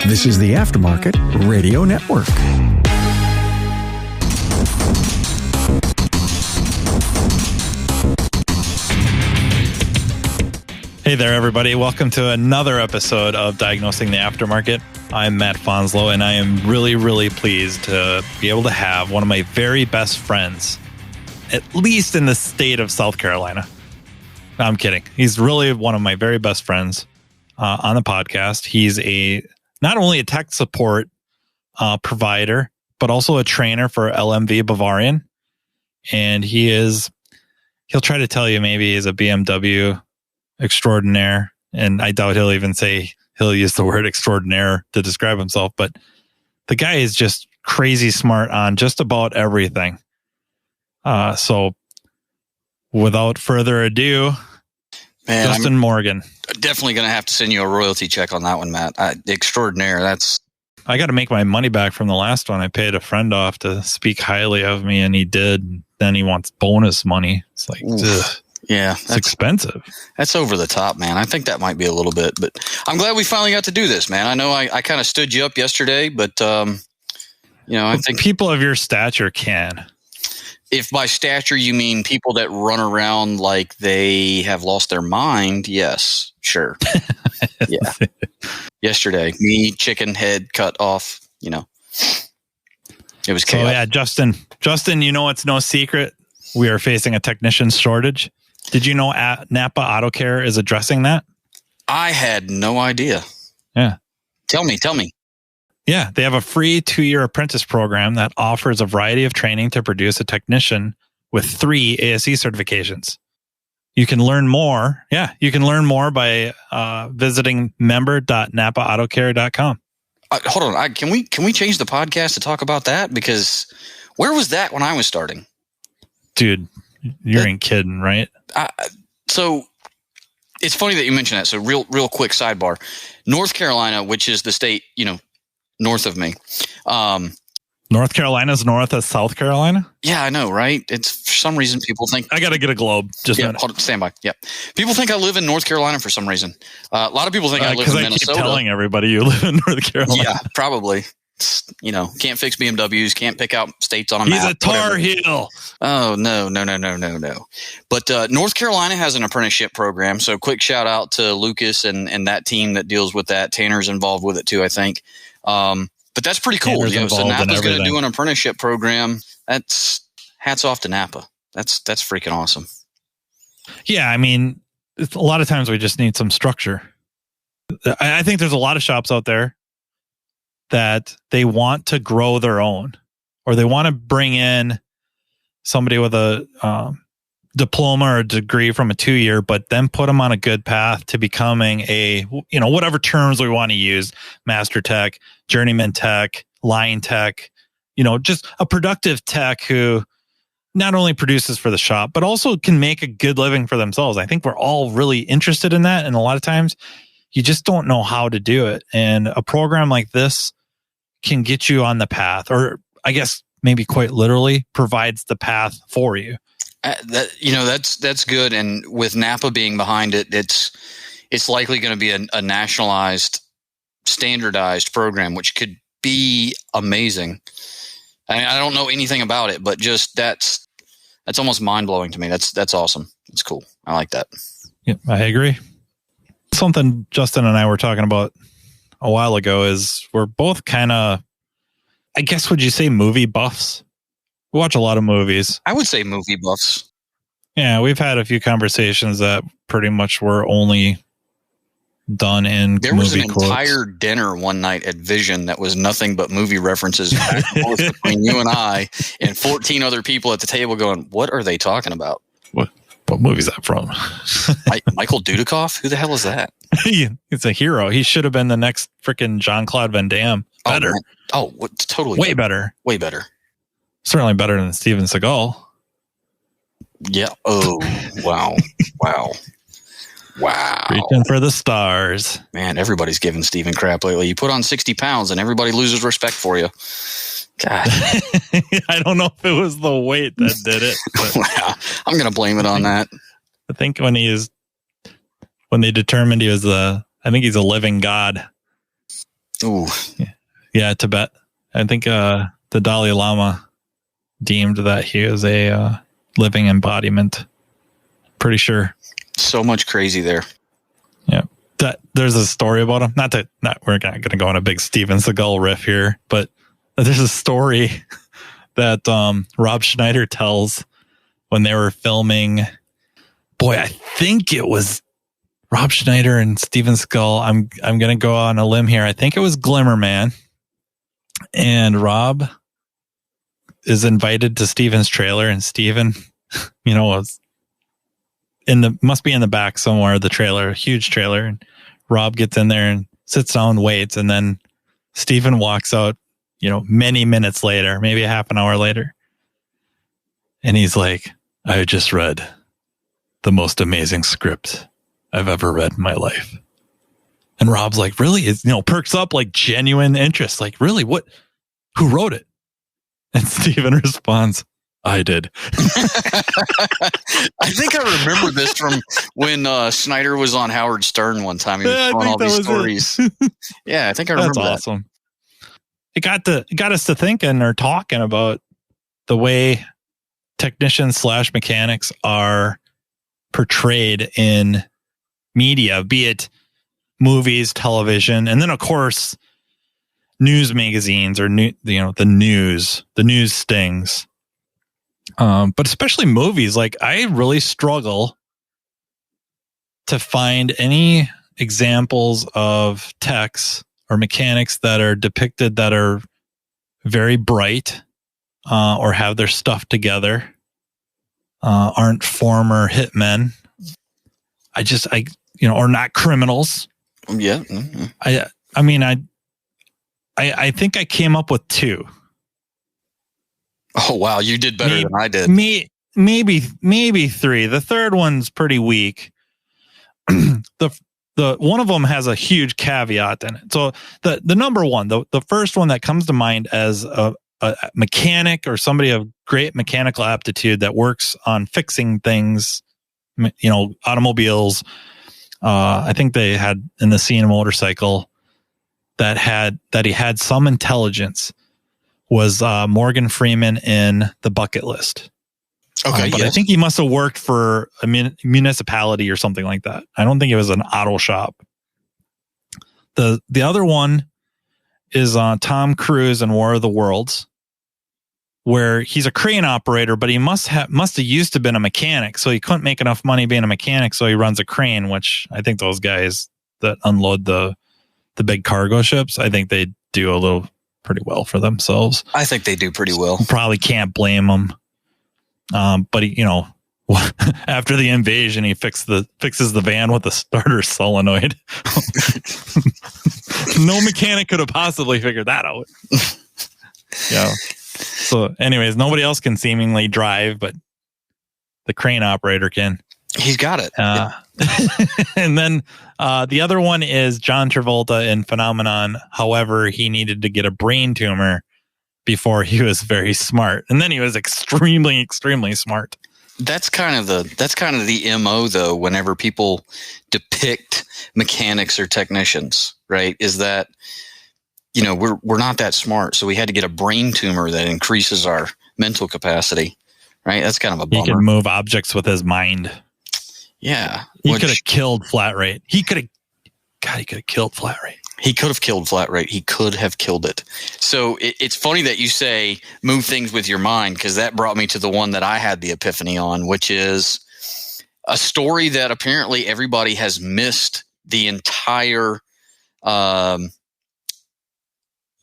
This is the Aftermarket Radio Network. Hey there, everybody. Welcome to another episode of Diagnosing the Aftermarket. I'm Matt Fonslow, and I am really, really pleased to be able to have one of my very best friends, at least in the state of South Carolina. No, I'm kidding. He's really one of my very best friends on the podcast. He's not only a tech support provider, but also a trainer for LMV Bavarian. And he'll try to tell you maybe he's a BMW extraordinaire. And I doubt he'll use the word extraordinaire to describe himself. But the guy is just crazy smart on just about everything. So without further ado, man, Justin Morgan. Definitely going to have to send you a royalty check on that one, Matt. Extraordinaire. I got to make my money back from the last one. I paid a friend off to speak highly of me, and he did. Then he wants bonus money. It's like, yeah, it's expensive. That's over the top, man. I think that might be a little bit, but I'm glad we finally got to do this, man. I know I kind of stood you up yesterday, but I think people of your stature can. If by stature you mean people that run around like they have lost their mind, yes, sure. Yeah. Yesterday, me, chicken head cut off, it was chaos. So yeah, Justin, it's no secret we are facing a technician shortage. Did you know Napa Auto Care is addressing that? I had no idea. Yeah. Tell me. Yeah, they have a free 2-year apprentice program that offers a variety of training to produce a technician with 3 ASE certifications. You can learn more. Yeah, you can learn more by visiting member.napaautocare.com. Hold on, can we change the podcast to talk about that? Because where was that when I was starting? Dude, you ain't kidding, right? So it's funny that you mentioned that. So real quick sidebar. North Carolina, which is the state, north of me. North Carolina's north of South Carolina? Yeah, I know, right? It's for some reason people think... I got to get a globe. Just a minute. Hold on, stand by. Yeah. People think I live in North Carolina for some reason. A lot of people think I live in Minnesota. Because I keep telling everybody you live in North Carolina. Yeah, probably. Can't fix BMWs, can't pick out states on a map. He's a Tar Heel. Oh, no. But North Carolina has an apprenticeship program, so quick shout out to Lucas and that team that deals with that. Tanner's involved with it too, I think. But that's pretty cool. So Napa's going to do an apprenticeship program. That's hats off to Napa. That's freaking awesome. Yeah, I mean, a lot of times we just need some structure. I think there's a lot of shops out there that they want to grow their own, or they want to bring in somebody with a diploma or a degree from a 2-year, but then put them on a good path to becoming a, whatever terms we want to use, master tech, journeyman tech, line tech, just a productive tech who not only produces for the shop, but also can make a good living for themselves. I think we're all really interested in that. And a lot of times you just don't know how to do it. And a program like this can get you on the path, or I guess maybe quite literally provides the path for you. That's good. And with Napa being behind it, it's likely going to be a nationalized, standardized program, which could be amazing. I mean, I don't know anything about it, but just that's almost mind blowing to me. That's awesome. It's cool. I like that. Yeah, I agree. Something Justin and I were talking about a while ago is we're both kind of, I guess, would you say movie buffs? We watch a lot of movies. I would say movie buffs. Yeah, we've had a few conversations that pretty much were only done in there was movie an quotes. Entire dinner one night at Vision that was nothing but movie references back and forth between you and I and 14 other people at the table going, what are they talking about? What movie is that from? Michael Dudikoff? Who the hell is that? It's a hero. He should have been the next freaking Jean-Claude Van Damme. Better. Totally. Way better. Way better. Certainly better than Steven Seagal. Yeah. Oh, wow. Wow. Reaching for the stars. Man, everybody's giving Steven crap lately. You put on 60 pounds and everybody loses respect for you. God. I don't know if it was the weight that did it. Wow. I'm going to blame it on that. I think when they determined he was a I think he's a living god. Ooh. Yeah, Tibet. I think the Dalai Lama deemed that he is a living embodiment. Pretty sure. So much crazy there. Yeah. There's a story about him. We're not going to go on a big Steven Seagal riff here, but there's a story that Rob Schneider tells when they were filming. Boy, I think it was Rob Schneider and Steven Seagal. I'm going to go on a limb here. I think it was Glimmer Man, and Rob is invited to Steven's trailer, and Steven, was must be in the back somewhere, the trailer, a huge trailer. And Rob gets in there and sits down, waits, and then Steven walks out, many minutes later, maybe a half an hour later. And he's like, I just read the most amazing script I've ever read in my life. And Rob's like, really? Perks up like genuine interest. Like, really? Who wrote it? And Steven responds, I did. I think I remember this from when Snyder was on Howard Stern one time. He was telling all these stories. Yeah, I think I remember that. That's awesome. It got us to thinking or talking about the way technicians / mechanics are portrayed in media, be it movies, television, and then of course news magazines or the news stings. But especially movies, like I really struggle to find any examples of techs or mechanics that are depicted that are very bright or have their stuff together, aren't former hitmen. Or not criminals. Yeah. Mm-hmm. I think I came up with 2. Oh, wow. You did better than I did. Maybe 3. The third one's pretty weak. The one of them has a huge caveat in it. So the number one, the first one that comes to mind as a mechanic or somebody of great mechanical aptitude that works on fixing things, automobiles. I think they had in the scene a motorcycle that he had some intelligence was Morgan Freeman in The Bucket List. Okay, but yes. I think he must have worked for a municipality or something like that. I don't think it was an auto shop. The other one is Tom Cruise in War of the Worlds, where he's a crane operator, but he must have used to been a mechanic, so he couldn't make enough money being a mechanic, so he runs a crane, which I think those guys that unload the big cargo ships, I think they do a little pretty well for themselves. I think they do pretty well. Probably can't blame them. But he, after the invasion, he fixes the van with a starter solenoid. No mechanic could have possibly figured that out. Yeah. So anyways, nobody else can seemingly drive, but the crane operator can. He's got it. And then the other one is John Travolta in Phenomenon. However, he needed to get a brain tumor before he was very smart. And then he was extremely, extremely smart. That's kind of the MO though, whenever people depict mechanics or technicians, right? Is that, we're not that smart. So we had to get a brain tumor that increases our mental capacity, right? That's kind of a bummer. He can move objects with his mind. Yeah. He could have killed Flat Rate. He could have killed Flat Rate. He could have killed Flat Rate. He could have killed it. So it's funny that you say move things with your mind, because that brought me to the one that I had the epiphany on, which is a story that apparently everybody has missed the entire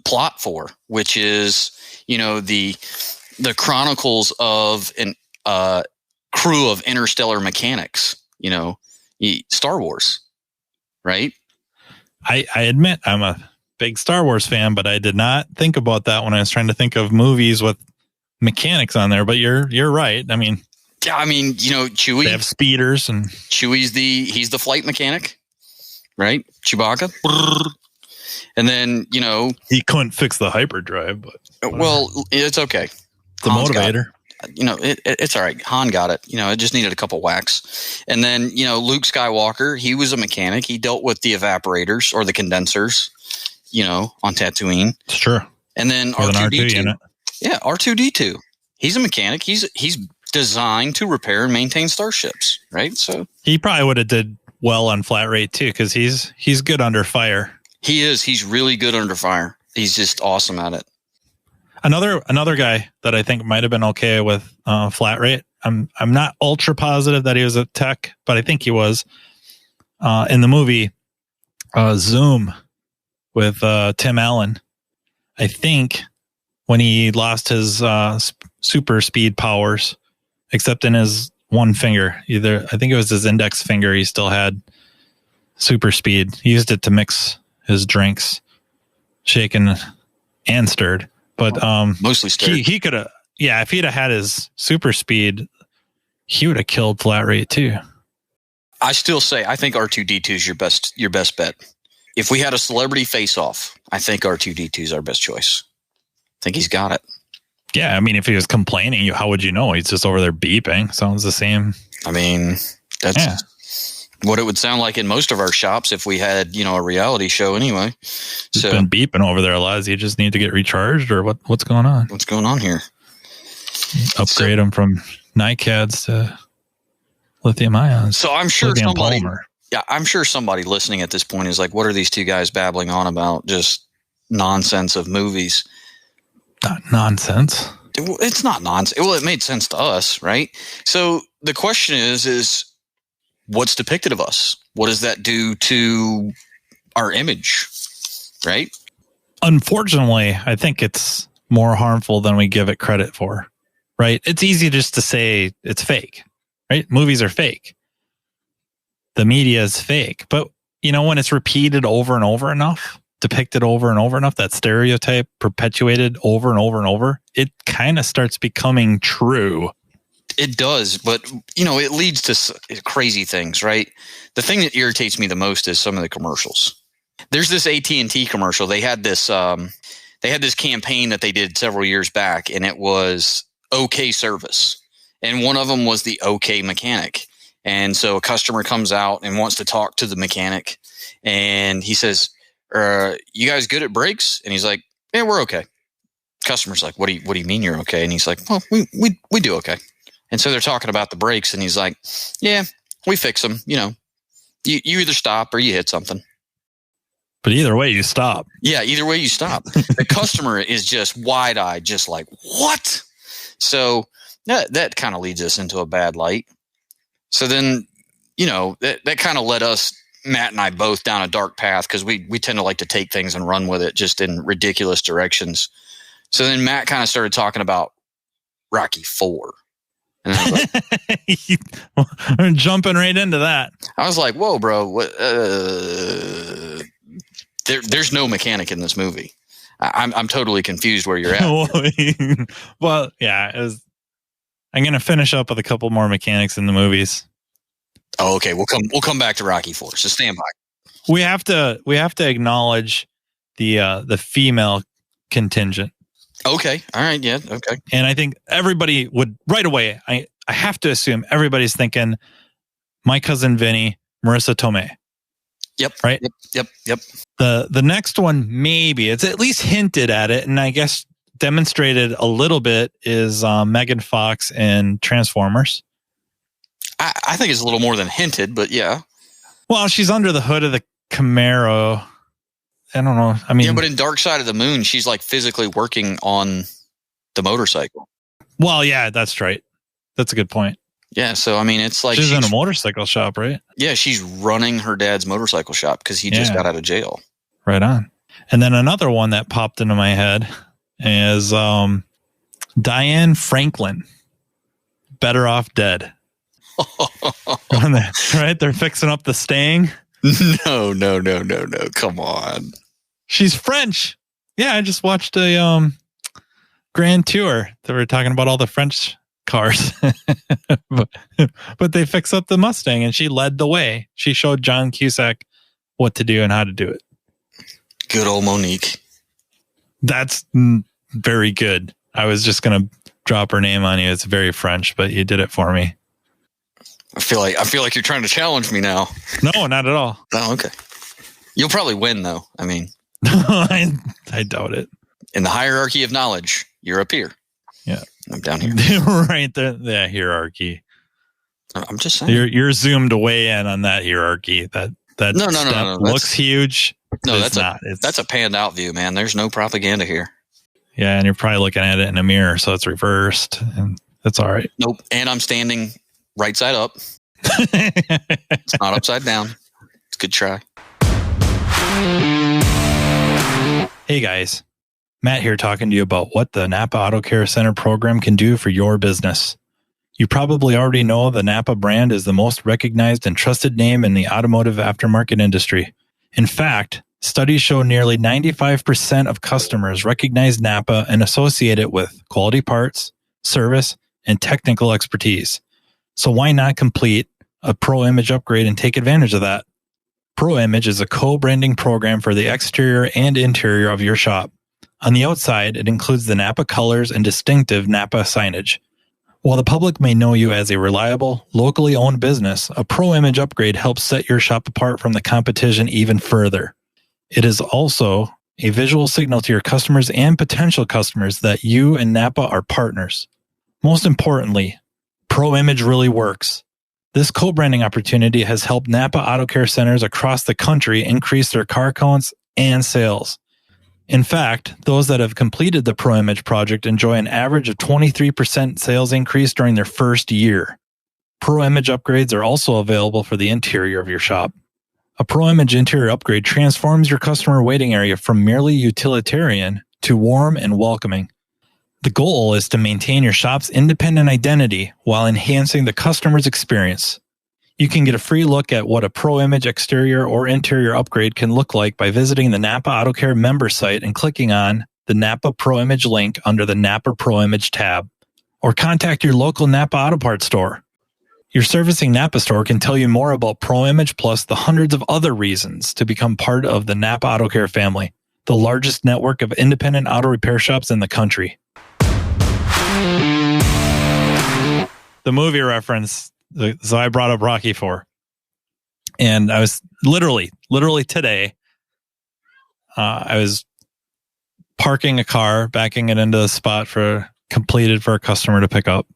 plot for, which is, the chronicles of a crew of interstellar mechanics, Star Wars, right? I admit I'm a big Star Wars fan, but I did not think about that when I was trying to think of movies with mechanics on there. But you're right. Chewie, they have speeders, and Chewie's he's the flight mechanic, right? Chewbacca. And then, he couldn't fix the hyperdrive, but well, it's okay. The motivator. it's all right. Han got it. It just needed a couple whacks. And then, Luke Skywalker, he was a mechanic. He dealt with the evaporators or the condensers, on Tatooine. It's true. And then with R2-D2. an R2 unit. Yeah, R2-D2. He's a mechanic. He's designed to repair and maintain starships, right? So he probably would have did well on flat rate too, because he's good under fire. He is. He's really good under fire. He's just awesome at it. Another guy that I think might have been okay with flat rate. I'm not ultra positive that he was a tech, but I think he was in the movie Zoom with Tim Allen. I think when he lost his super speed powers, except in his one finger, I think it was his index finger, he still had super speed. He used it to mix his drinks, shaken and stirred. But mostly stirred. He could have, if he'd have had his super speed, he would have killed flat rate too. I still say I think R2-D2 is your best bet. If we had a celebrity face-off, I think R2-D2 is our best choice. I think he's got it. Yeah, I mean, if he was complaining, how would you know? He's just over there beeping. Sounds the same. I mean, that's what it would sound like in most of our shops if we had, a reality show anyway. He's been beeping over there a lot. Does he just need to get recharged, or what's going on? What's going on here? Upgrade him from NiCads to lithium ions. So I'm sure lithium somebody... polymer. Yeah, I'm sure somebody listening at this point is like, what are these two guys babbling on about? Just nonsense of movies. Not nonsense. It's not nonsense. Well, it made sense to us, right? So the question is what's depicted of us? What does that do to our image, right? Unfortunately, I think it's more harmful than we give it credit for, right? It's easy just to say it's fake, right? Movies are fake. The media is fake. But, when it's repeated over and over enough, depicted over and over enough, that stereotype perpetuated over and over and over, it kind of starts becoming true. It does, but, it leads to crazy things, right? The thing that irritates me the most is some of the commercials. There's this AT&T commercial. They had this campaign that they did several years back, and it was OK Service. And one of them was the OK Mechanic. And so a customer comes out and wants to talk to the mechanic, and he says, you guys good at brakes? And he's like, yeah, we're okay. Customer's like, what do you mean you're okay? And he's like, well, we do okay. And so they're talking about the brakes, and he's like, yeah, we fix them. You either stop or you hit something. But either way, you stop. Yeah, either way you stop. The customer is just wide-eyed, just like, what? So that kind of leads us into a bad light. So then, that kind of led us, Matt and I, both down a dark path because we tend to like to take things and run with it just in ridiculous directions. So then Matt kind of started talking about Rocky IV. And I was like, we're jumping right into that. I was like, whoa, bro. What, there's no mechanic in this movie. I'm totally confused where you're at. Well, yeah, I'm going to finish up with a couple more mechanics in the movies. Oh, okay. We'll come back to Rocky IV. So stand by. We have to acknowledge the female contingent. Okay. All right. Yeah. Okay. And I think everybody would right away. I have to assume everybody's thinking My Cousin Vinny, Marissa Tomei. Yep. Right. Yep. The next one, maybe it's at least hinted at it, and I guess demonstrated a little bit is Megan Fox in Transformers. I think it's a little more than hinted, but yeah. Well, she's under the hood of the Camaro. I don't know. I mean, yeah, but in Dark Side of the Moon, she's like physically working on the motorcycle. Well, yeah, that's right. That's a good point. Yeah, so I mean, it's like she's in a motorcycle shop, right? Yeah, she's running her dad's motorcycle shop because he just got out of jail. Right on. And then another one that popped into my head is Diane Franklin, Better Off Dead. Right? They're fixing up the Stang. No. Come on. She's French. Yeah, I just watched a Grand Tour. They were talking about all the French cars. but they fixed up the Mustang, and she led the way. She showed John Cusack what to do and how to do it. Good old Monique. That's very good. I was just going to drop her name on you. It's very French, but you did it for me. I feel like you're trying to challenge me now. No, not at all. Oh, okay. You'll probably win, though. I mean, I doubt it. In the hierarchy of knowledge, you're up here. Yeah, I'm down here. Right there, the hierarchy. I'm just saying. You're zoomed way in on that hierarchy. That no. Looks huge. No, that's not. That's a panned out view, man. There's no propaganda here. Yeah, and you're probably looking at it in a mirror, so it's reversed, and that's all right. Nope. And I'm standing right side up. It's not upside down. It's a good try. Hey guys, Matt here talking to you about what the Napa Auto Care Center program can do for your business. You probably already know the Napa brand is the most recognized and trusted name in the automotive aftermarket industry. In fact, studies show nearly 95% of customers recognize Napa and associate it with quality parts, service, and technical expertise. So why not complete a Pro Image upgrade and take advantage of that? Pro Image is a co-branding program for the exterior and interior of your shop. On the outside, it includes the Napa colors and distinctive Napa signage. While the public may know you as a reliable, locally owned business, a Pro Image upgrade helps set your shop apart from the competition even further. It is also a visual signal to your customers and potential customers that you and Napa are partners. Most importantly, Pro Image really works. This co-branding opportunity has helped Napa Auto Care Centers across the country increase their car counts and sales. In fact, those that have completed the Pro Image project enjoy an average of 23% sales increase during their first year. Pro Image upgrades are also available for the interior of your shop. A Pro Image interior upgrade transforms your customer waiting area from merely utilitarian to warm and welcoming. The goal is to maintain your shop's independent identity while enhancing the customer's experience. You can get a free look at what a Pro Image exterior or interior upgrade can look like by visiting the Napa Auto Care member site and clicking on the Napa Pro Image link under the Napa Pro Image tab, or contact your local Napa Auto Parts store. Your servicing Napa store can tell you more about Pro Image plus the hundreds of other reasons to become part of the Napa Auto Care family, the largest network of independent auto repair shops in the country. The movie reference, so I brought up Rocky IV. And I was literally today, I was parking a car, backing it into the spot completed for a customer to pick up.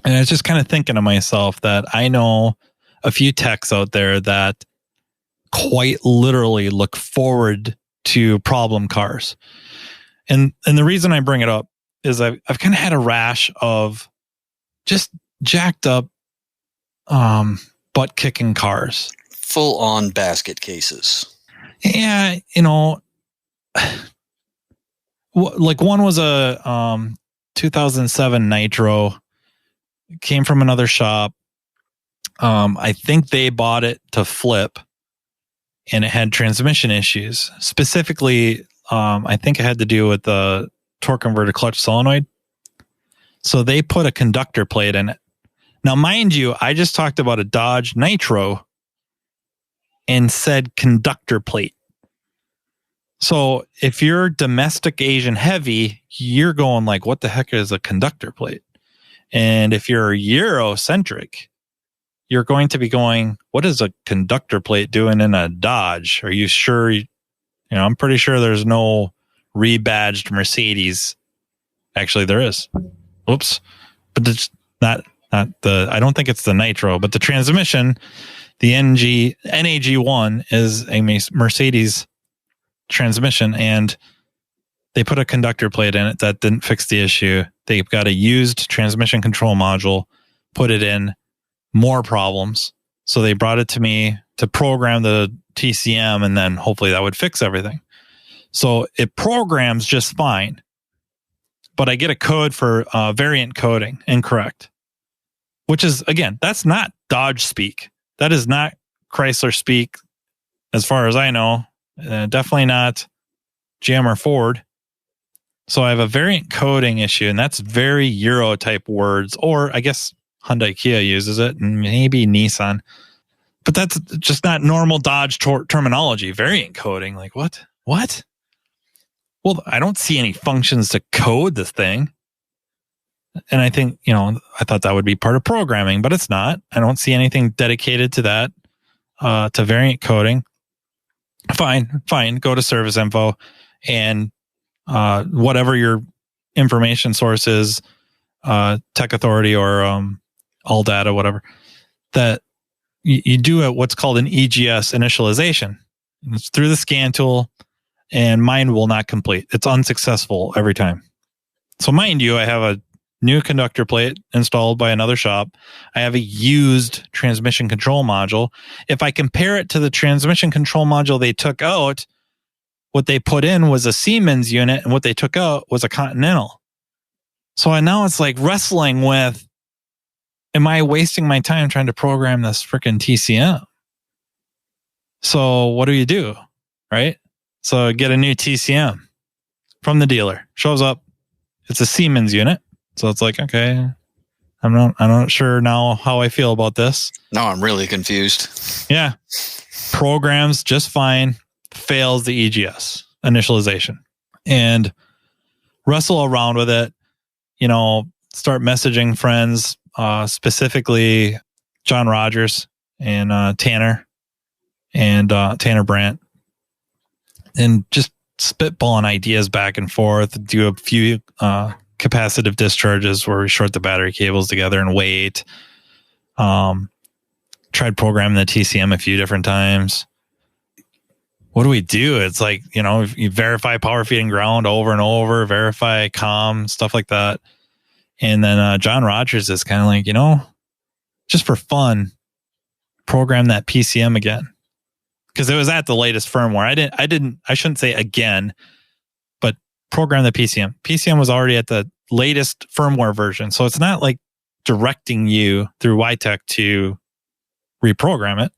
And I was just kind of thinking to myself that I know a few techs out there that quite literally look forward to problem cars. And the reason I bring it up is I've kind of had a rash of just jacked up butt kicking cars. Full on basket cases. Yeah, like one was a 2007 Nitro. Came from another shop. I think they bought it to flip, and it had transmission issues. Specifically, I think it had to do with the torque converter clutch solenoid. So they put a conductor plate in it. Now, mind you, I just talked about a Dodge Nitro and said conductor plate. So if you're domestic Asian heavy, you're going like, what the heck is a conductor plate? And if you're Eurocentric, you're going to be going, what is a conductor plate doing in a Dodge? Are you sure? I'm pretty sure there's no rebadged Mercedes. Actually, there is. Oops. But it's not the, I don't think it's the Nitro, but the transmission, the NAG1 is a Mercedes transmission, and they put a conductor plate in it that didn't fix the issue. They've got a used transmission control module, put it in, more problems. So they brought it to me to program the TCM, and then hopefully that would fix everything. So it programs just fine, but I get a code for variant coding incorrect, which is, again, that's not Dodge speak. That is not Chrysler speak, as far as I know. Definitely not GM or Ford. So I have a variant coding issue, and that's very Euro type words, or I guess Hyundai Kia uses it, and maybe Nissan. But that's just not normal Dodge terminology. Variant coding, like what? What? Well, I don't see any functions to code this thing. And I think, I thought that would be part of programming, but it's not. I don't see anything dedicated to that, to variant coding. Fine. Go to service info and whatever your information source is, Tech Authority or All Data, whatever, that you do what's called an EGS initialization. It's through the scan tool, and mine will not complete. It's unsuccessful every time. So mind you, I have a new conductor plate installed by another shop. I have a used transmission control module. If I compare it to the transmission control module they took out, what they put in was a Siemens unit, and what they took out was a Continental. So now it's like wrestling with, am I wasting my time trying to program this freaking TCM? So what do? Right? So get a new TCM from the dealer. Shows up. It's a Siemens unit. So it's like, okay, I'm not sure now how I feel about this. No, I'm really confused. Yeah. Programs just fine. Fails the EGS initialization. And wrestle around with it. Start messaging friends, specifically John Rogers and Tanner Brandt, and just spitballing ideas back and forth. Do a few capacitive discharges where we short the battery cables together and wait. Tried programming the TCM a few different times. What do we do? It's like, you verify power feeding ground over and over, verify COM, stuff like that. And then John Rogers is kind of like, just for fun, program that PCM again. Because it was at the latest firmware. I shouldn't say again, but program the PCM. PCM was already at the latest firmware version. So it's not like directing you through YTech to reprogram it.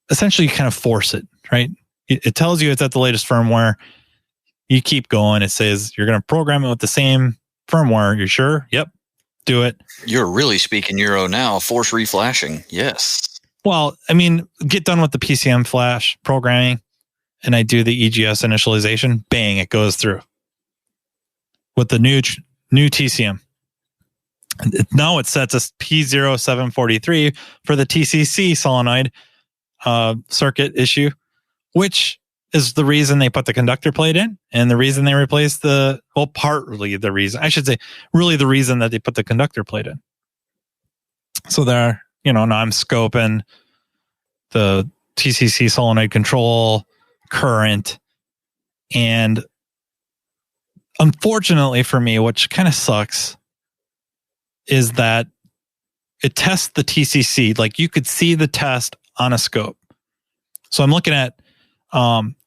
Essentially, you kind of force it, right? It tells you it's at the latest firmware. You keep going. It says you're going to program it with the same firmware. You're sure? Yep. Do it. You're really speaking Euro now. Force reflashing. Yes. Well, get done with the PCM flash programming, and I do the EGS initialization. Bang, it goes through with the new TCM. Now it sets us P0743 for the TCC solenoid circuit issue, which is the reason they put the conductor plate in, and the reason they replaced partly the reason, I should say, really the reason that they put the conductor plate in. So there, now I'm scoping the TCC solenoid control current, and unfortunately for me, which kind of sucks, is that it tests the TCC. Like, you could see the test on a scope. So I'm looking at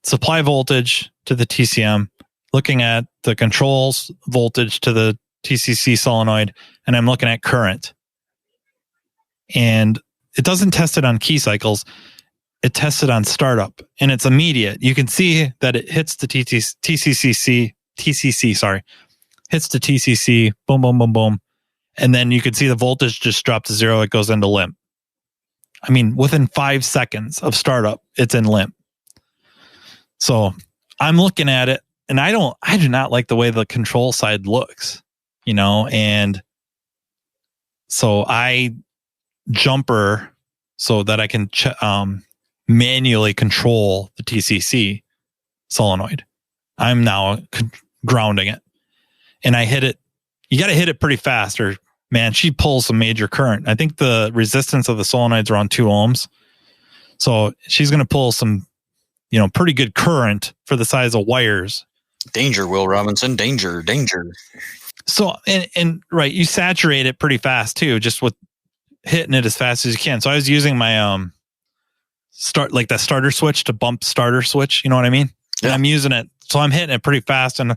supply voltage to the TCM, looking at the controls voltage to the TCC solenoid, and I'm looking at current. And it doesn't test it on key cycles. It tests it on startup, and it's immediate. You can see that it hits the TCC, hits the TCC, boom, boom, boom, boom. And then you can see the voltage just drop to zero. It goes into limp. Within 5 seconds of startup, it's in limp. So I'm looking at it, and I do not like the way the control side looks, and so I jumper so that I can manually control the TCC solenoid. I'm now grounding it, and I hit it. You got to hit it pretty fast, or man, she pulls some major current. I think the resistance of the solenoid's around 2 ohms. So she's going to pull some, pretty good current for the size of wires. Danger, Will Robinson. Danger. So, and right, you saturate it pretty fast too, just with hitting it as fast as you can. So I was using my that starter switch to bump starter switch. You know what I mean? Yeah. And I'm using it. So I'm hitting it pretty fast and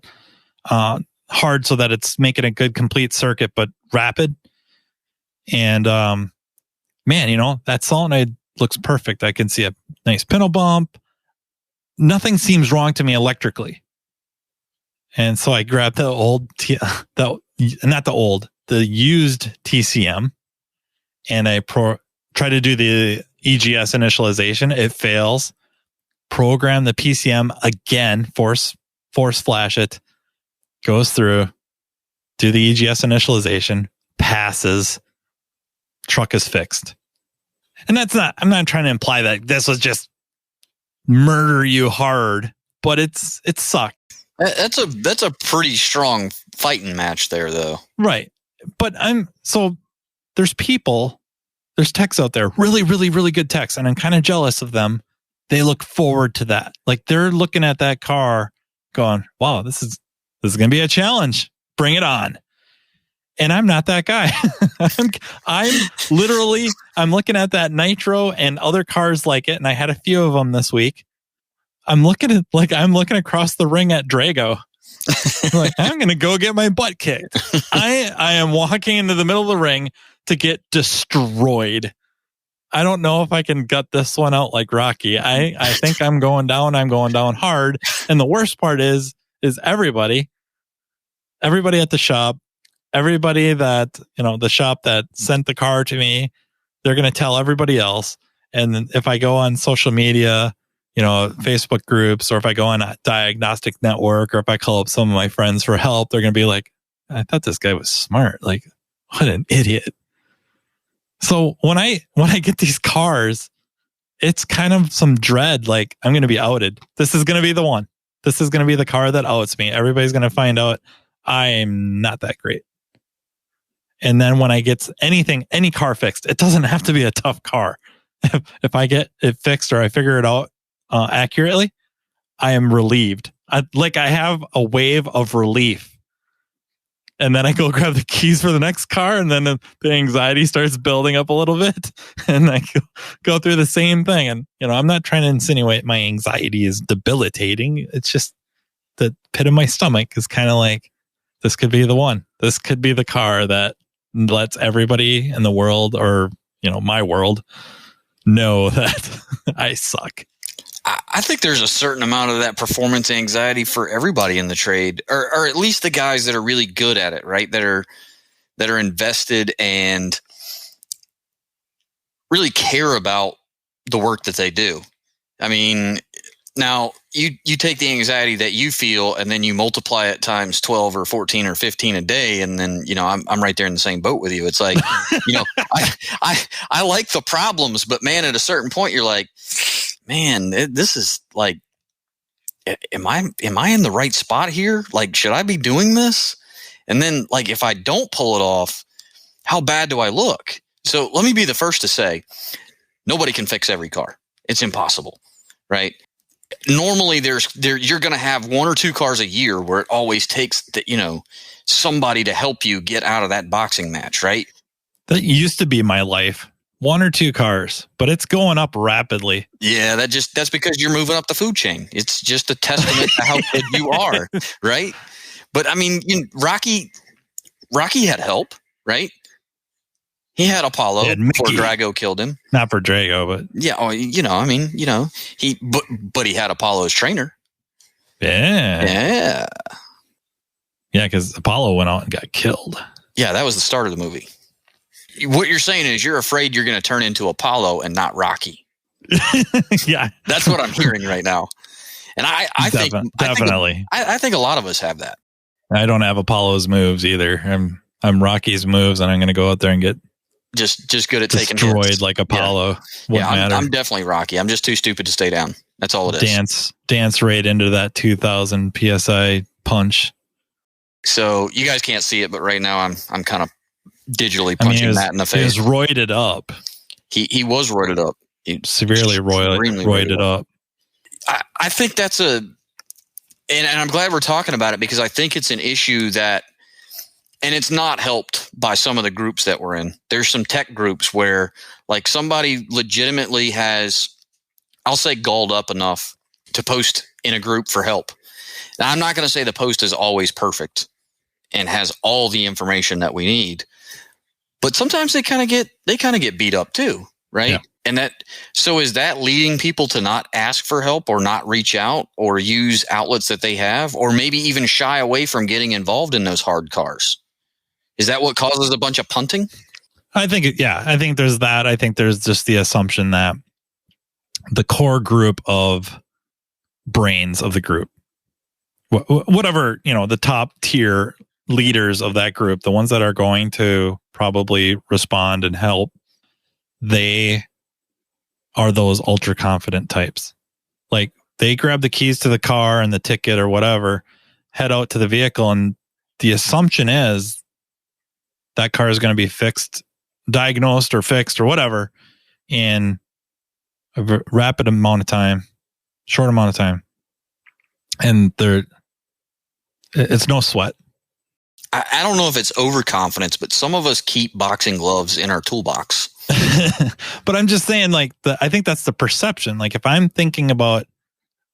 hard so that it's making a good complete circuit, but rapid. And man, that solenoid looks perfect. I can see a nice pintle bump. Nothing seems wrong to me electrically. And so I grabbed the used TCM, and I try to do the EGS initialization. It fails. Program the PCM again, force flash it, goes through. do the EGS initialization, passes, truck is fixed. And I'm not trying to imply that this was just murder you hard, but it sucked. That's a pretty strong fighting match there, though. Right. But there's techs out there, really, really, really good techs, and I'm kind of jealous of them. They look forward to that. Like, they're looking at that car going, wow, this is going to be a challenge. Bring it on. And I'm not that guy. I'm looking at that Nitro and other cars like it, and I had a few of them this week. I'm looking across the ring at Drago. Like, I'm going to go get my butt kicked. I am walking into the middle of the ring to get destroyed. I don't know if I can gut this one out like Rocky. I think I'm going down hard. And the worst part is everybody at the shop, everybody that, the shop that sent the car to me, they're going to tell everybody else. And if I go on social media, Facebook groups, or if I go on a diagnostic network, or if I call up some of my friends for help, they're going to be like, I thought this guy was smart. Like, what an idiot. So when I get these cars, it's kind of some dread. Like, I'm going to be outed. This is going to be the one. This is going to be the car that outs me. Everybody's going to find out I'm not that great. And then when I get any car fixed, it doesn't have to be a tough car. If I get it fixed or I figure it out accurately, I am relieved. I have a wave of relief. And then I go grab the keys for the next car, and then the anxiety starts building up a little bit. And I go through the same thing. And, I'm not trying to insinuate my anxiety is debilitating. It's just the pit of my stomach is kind of like, this could be the one. This could be the car that lets everybody in the world, or, my world, know that I suck. I think there's a certain amount of that performance anxiety for everybody in the trade, or at least the guys that are really good at it, right? That are invested and really care about the work that they do. I mean, now you take the anxiety that you feel and then you multiply it times 12 or 14 or 15 a day. And then, I'm right there in the same boat with you. It's like, I like the problems, but man, at a certain point you're like, man, this is like, am I in the right spot here? Like, should I be doing this? And then, like, if I don't pull it off, how bad do I look? So let me be the first to say, nobody can fix every car. It's impossible, right? Normally you're going to have one or two cars a year where it always takes somebody to help you get out of that boxing match, right? That used to be my life. One or two cars, but it's going up rapidly. Yeah, that's because you're moving up the food chain. It's just a testament to how good you are, right? But I mean, Rocky had help, right? He had Apollo before Drago killed him. Not for Drago, but yeah. Oh, but he had Apollo's trainer. Yeah. Because Apollo went out and got killed. Yeah, that was the start of the movie. What you're saying is you're afraid you're going to turn into Apollo and not Rocky. Yeah, that's what I'm hearing right now. And I think definitely. I think a lot of us have that. I don't have Apollo's moves either. I'm Rocky's moves, and I'm going to go out there and get just good at taking destroyed like Apollo. Yeah, I'm definitely Rocky. I'm just too stupid to stay down. That's all it is. Dance right into that 2000 PSI punch. So you guys can't see it, but right now I'm kind of digitally punching Matt in the face. He was roided up. He was roided up. Severely roided up. I think that's and I'm glad we're talking about it, because I think it's an issue that, and it's not helped by some of the groups that we're in. There's some tech groups where, like, somebody legitimately has, I'll say, galled up enough to post in a group for help. Now, I'm not going to say the post is always perfect and has all the information that we need, but sometimes they kind of get beat up too, right? Yeah. And so is that leading people to not ask for help, or not reach out, or use outlets that they have, or maybe even shy away from getting involved in those hard cars? Is that what causes a bunch of punting? I think there's that. I think there's just the assumption that the core group of brains of the group, whatever, the top tier leaders of that group, the ones that are going to probably respond and help, they are those ultra confident types. Like, they grab the keys to the car and the ticket or whatever, head out to the vehicle, and the assumption is that car is going to be fixed, diagnosed or fixed or whatever in a rapid amount of time, short amount of time. And it's no sweat. I don't know if it's overconfidence, but some of us keep boxing gloves in our toolbox. But I'm just saying, like, I think that's the perception. Like, if I'm thinking about,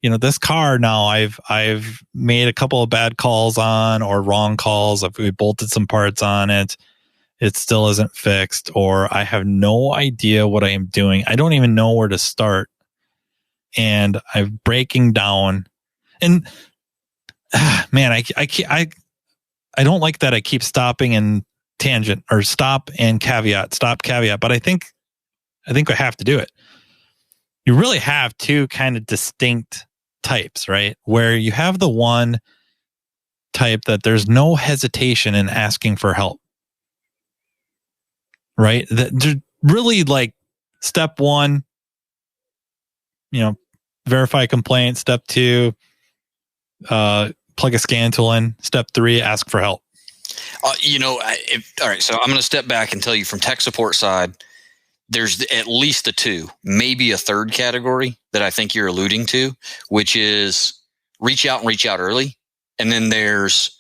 this car now, I've made a couple of bad calls on, or wrong calls. We bolted some parts on it. It still isn't fixed, or I have no idea what I am doing. I don't even know where to start. And I'm breaking down. And man, I don't like that I keep stopping and tangent, or stop caveat. But I think I have to do it. You really have two kind of distinct types, right? Where you have the one type that there's no hesitation in asking for help, right? That really, like, step one, verify complaint. Step two, plug a scan tool in. Step three, ask for help. All right. So I'm going to step back and tell you, from tech support side, there's at least the two, maybe a third category that I think you're alluding to, which is reach out early. And then there's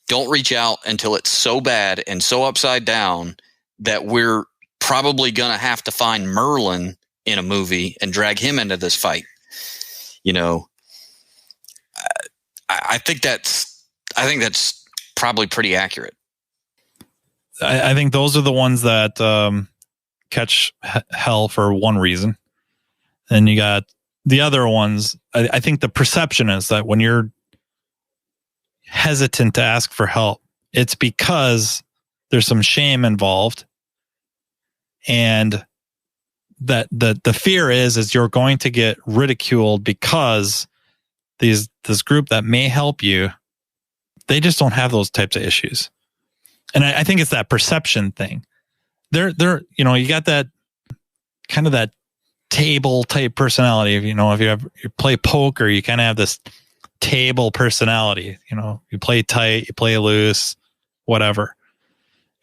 don't reach out until it's so bad and so upside down that we're probably going to have to find Merlin in a movie and drag him into this fight. I think that's probably pretty accurate. I think those are the ones that catch hell for one reason. And you got the other ones. I think the perception is that when you're hesitant to ask for help, it's because there's some shame involved. And that the fear is you're going to get ridiculed because this group that may help you, they just don't have those types of issues. And I think it's that perception thing. You got that kind of that table type personality. If you play poker, you kind of have this table personality. You play tight, you play loose, whatever.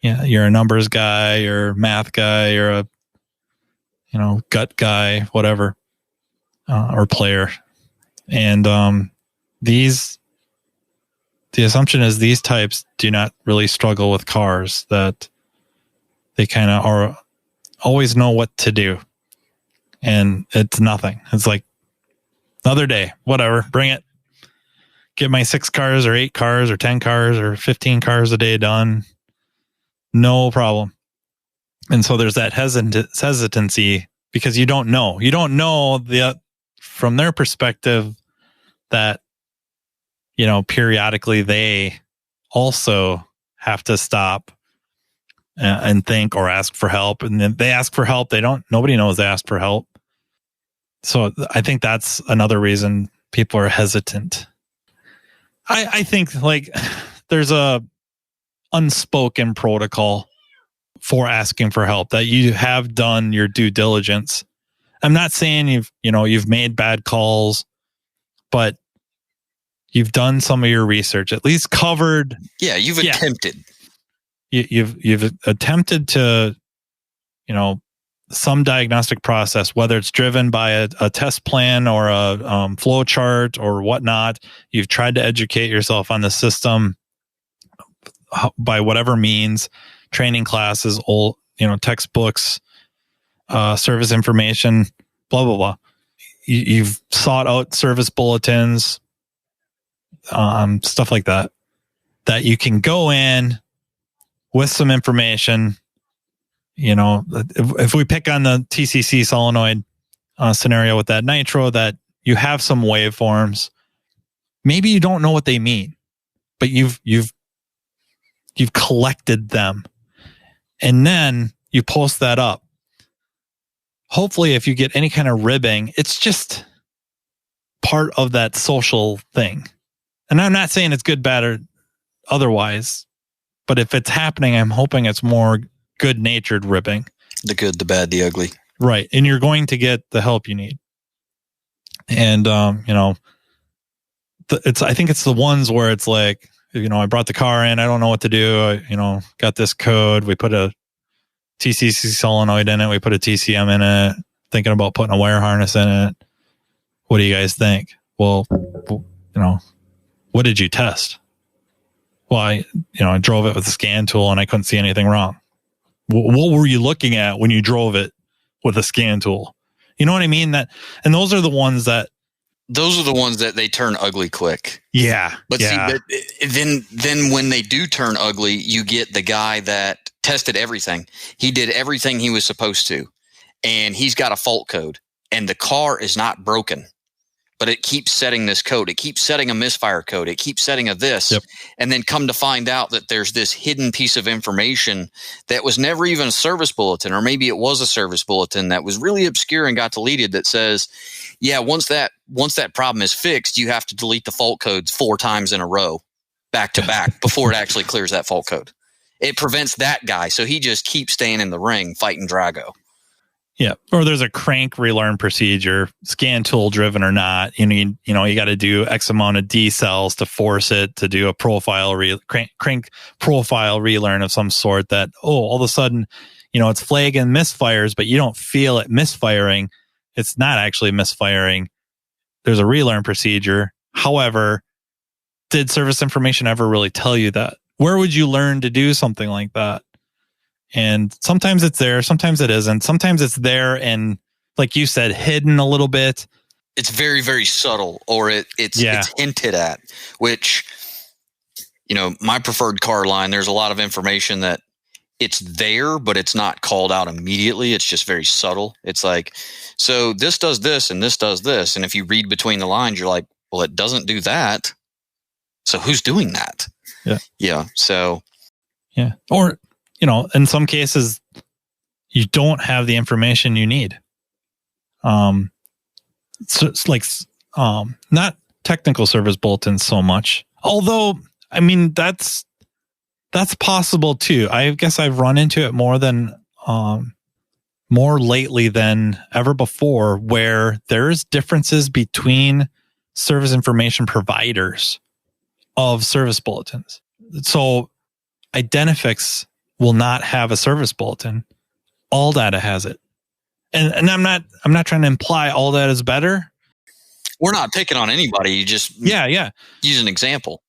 Yeah, you're a numbers guy, you're a math guy, you're a gut guy, whatever, or player. And the assumption is these types do not really struggle with cars, that they kind of are always know what to do. And it's nothing. It's like another day, whatever, bring it. Get my 6 cars or 8 cars or 10 cars or 15 cars a day done. No problem. And so there's that hesitancy because you don't know. You don't know from their perspective that, periodically they also have to stop and think or ask for help. And then they ask for help. Nobody knows they asked for help. So I think that's another reason people are hesitant. I think, like, there's a unspoken protocol for asking for help, that you have done your due diligence. I'm not saying you've made bad calls, but you've done some of your research, at least covered. Yeah, you've attempted. You've attempted to, some diagnostic process, whether it's driven by a test plan or a flow chart or whatnot. You've tried to educate yourself on the system by whatever means, training classes, textbooks, service information, blah, blah, blah. You've sought out service bulletins, stuff like that you can go in with some information. If we pick on the TCC solenoid scenario with that nitro, that you have some waveforms, maybe you don't know what they mean, but you've collected them, and then you post that up. Hopefully, if you get any kind of ribbing, it's just part of that social thing. And I'm not saying it's good, bad, or otherwise. But if it's happening, I'm hoping it's more good-natured ripping. The good, the bad, the ugly. Right. And you're going to get the help you need. And, you know, I think it's the ones where it's like, you know, I brought the car in, I don't know what to do. I, you know, got this code. We put a TCC solenoid in it. We put a TCM in it, thinking about putting a wire harness in it. What do you guys think? Well, you know, what did you test? Well, I drove it with a scan tool and I couldn't see anything wrong. What were you looking at when you drove it with a scan tool? You know what I mean? And those are the ones that they turn ugly quick. Yeah. But yeah. See, then when they do turn ugly, you get the guy that tested everything. He did everything he was supposed to, and he's got a fault code, and the car is not broken, but it keeps setting this code. It keeps setting a misfire code. It keeps setting a this. Yep. And then come to find out that there's this hidden piece of information that was never even a service bulletin, or maybe it was a service bulletin that was really obscure and got deleted that says, yeah, once that problem is fixed, you have to delete the fault codes 4 times in a row, back to back, before it actually clears that fault code. It prevents that guy. So he just keeps staying in the ring fighting Drago. Yeah. Or there's a crank relearn procedure, scan tool driven or not. You got to do X amount of D cells to force it to do a crank profile relearn of some sort that, all of a sudden, it's flagging misfires, but you don't feel it misfiring. It's not actually misfiring. There's a relearn procedure. However, did service information ever really tell you that? Where would you learn to do something like that? And sometimes it's there, sometimes it isn't. Sometimes it's there and, like you said, hidden a little bit. It's very, very subtle, or it's hinted at, which, my preferred car line, there's a lot of information that it's there, but it's not called out immediately. It's just very subtle. It's like, so this does this and this does this. And if you read between the lines, you're like, well, it doesn't do that. So who's doing that? Yeah. Yeah. So. Yeah. Or, in some cases, you don't have the information you need. So it's like, not technical service bulletins so much. Although, I mean, that's possible too. I guess I've run into it more lately than ever before, where there's differences between service information providers of service bulletins. So Identifix will not have a service bulletin. All data has it. And I'm not trying to imply all data is better. We're not picking on anybody. You just use an example.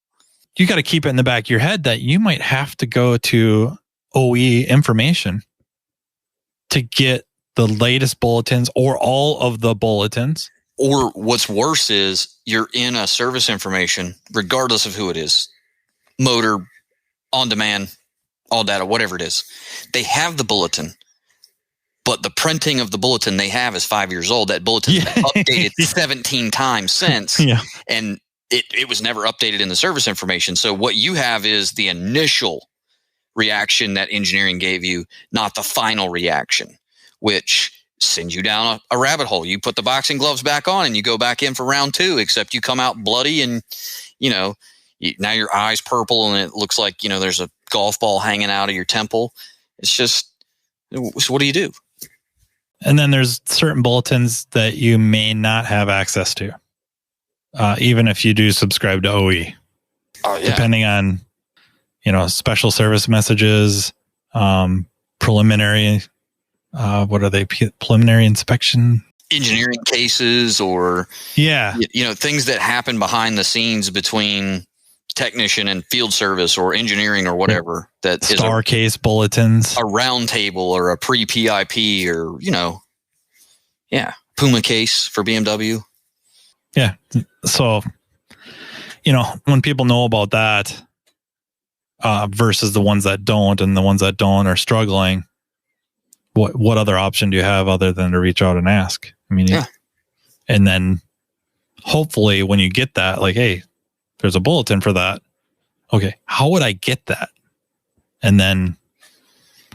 You got to keep it in the back of your head that you might have to go to OE information to get the latest bulletins or all of the bulletins. Or what's worse is you're in a service information, regardless of who it is, motor, on demand, all data, whatever it is. They have the bulletin, but the printing of the bulletin they have is 5 years old. That bulletin's been updated 17 times since, and it was never updated in the service information. So what you have is the initial reaction that engineering gave you, not the final reaction, which sends you down a rabbit hole. You put the boxing gloves back on and you go back in for round 2, except you come out bloody and, now your eye's purple and it looks like, there's a golf ball hanging out of your temple. It's just, so what do you do? And then there's certain bulletins that you may not have access to, even if you do subscribe to OE. Depending on, special service messages, preliminary, what are they? Preliminary inspection? Engineering cases, or things that happen behind the scenes between technician and field service or engineering or whatever. That star case bulletins, a round table or a pre-PIP or Puma case for BMW. Yeah. So when people know about that versus the ones that don't, and the ones that don't are struggling, what other option do you have other than to reach out and ask? I mean, and then hopefully when you get that, like, hey, there's a bulletin for that. Okay, how would I get that? And then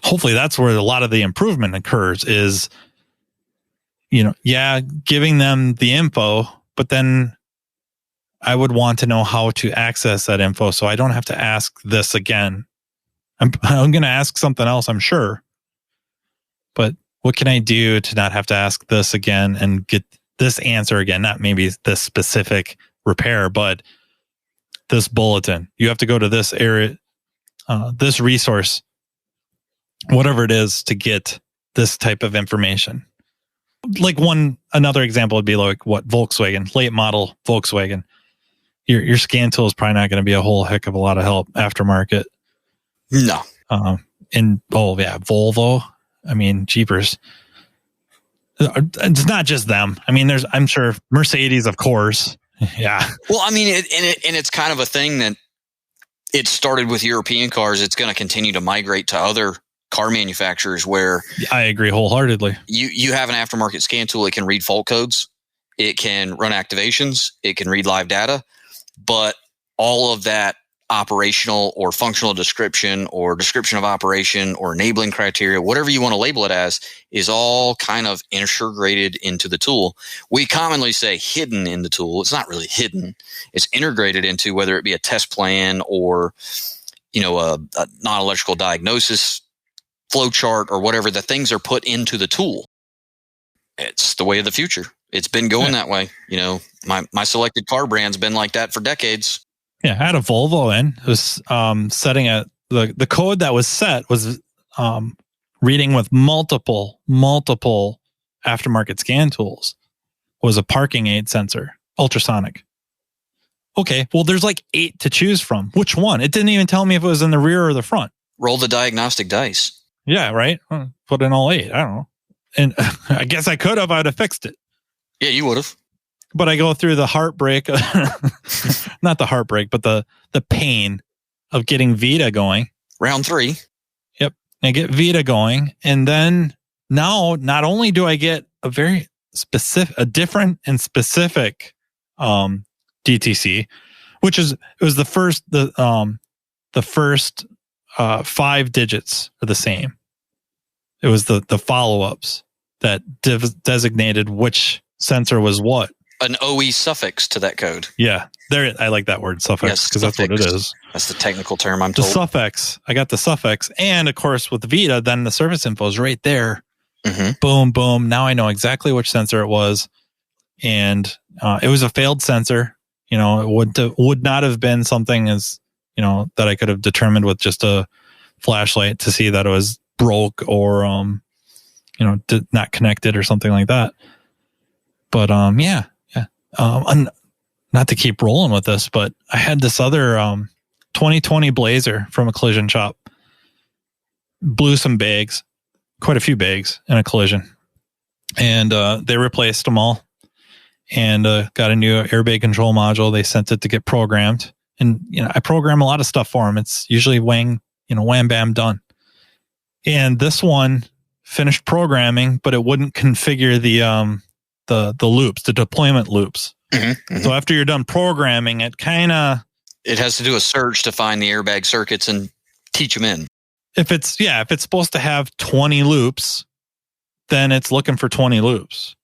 hopefully that's where a lot of the improvement occurs is, giving them the info, but then I would want to know how to access that info so I don't have to ask this again. I'm going to ask something else, I'm sure. But what can I do to not have to ask this again and get this answer again? Not maybe this specific repair, but this bulletin. You have to go to this area, this resource, whatever it is, to get this type of information. Like another example would be like what Volkswagen, late model Volkswagen. Your scan tool is probably not going to be a whole heck of a lot of help aftermarket. No. Volvo. I mean, jeepers. It's not just them. I mean, I'm sure Mercedes, of course. Yeah. Well, I mean, it's kind of a thing that it started with European cars. It's going to continue to migrate to other car manufacturers where I agree wholeheartedly. You have an aftermarket scan tool. It can read fault codes. It can run activations. It can read live data. But all of that operational or functional description or description of operation or enabling criteria, whatever you want to label it as, is all kind of integrated into the tool. We commonly say hidden in the tool. It's not really hidden. It's integrated into, whether it be a test plan or, a non-electrical diagnosis flow chart or whatever. The things are put into the tool. It's the way of the future. It's been going that way. My selected car brand's been like that for decades. Yeah, I had a Volvo in. It was setting the code that was set was reading with multiple aftermarket scan tools. Was a parking aid sensor, ultrasonic. Okay, well, there's like 8 to choose from. Which one? It didn't even tell me if it was in the rear or the front. Roll the diagnostic dice. Yeah, right. Put in all 8. I don't know. And I guess I could have. I'd have fixed it. Yeah, you would have. But I go through the heartbreak, not the heartbreak, but the pain of getting Vita going. Round 3. Yep. I get Vita going. And then now not only do I get a different and specific DTC, which it was the first 5 digits are the same. It was the follow-ups that designated which sensor was what. An OE suffix to that code. Yeah, there. I like that word, suffix, because that's what it is. That's the technical term, I'm told. The suffix. I got the suffix, and of course with Vita, then the service info is right there. Mm-hmm. Boom, boom. Now I know exactly which sensor it was, and it was a failed sensor. It would not have been something as that I could have determined with just a flashlight to see that it was broke or not connected or something like that. But yeah. Not to keep rolling with this, but I had this other 2020 Blazer from a collision shop. Blew some bags, quite a few bags in a collision. And they replaced them all and got a new airbag control module. They sent it to get programmed. And I program a lot of stuff for them. It's usually wham, bam, done. And this one finished programming, but it wouldn't configure the loops, the deployment loops. Mm-hmm. So after you're done programming, it has to do a search to find the airbag circuits and teach them in. If it's supposed to have 20 loops, then it's looking for 20 loops.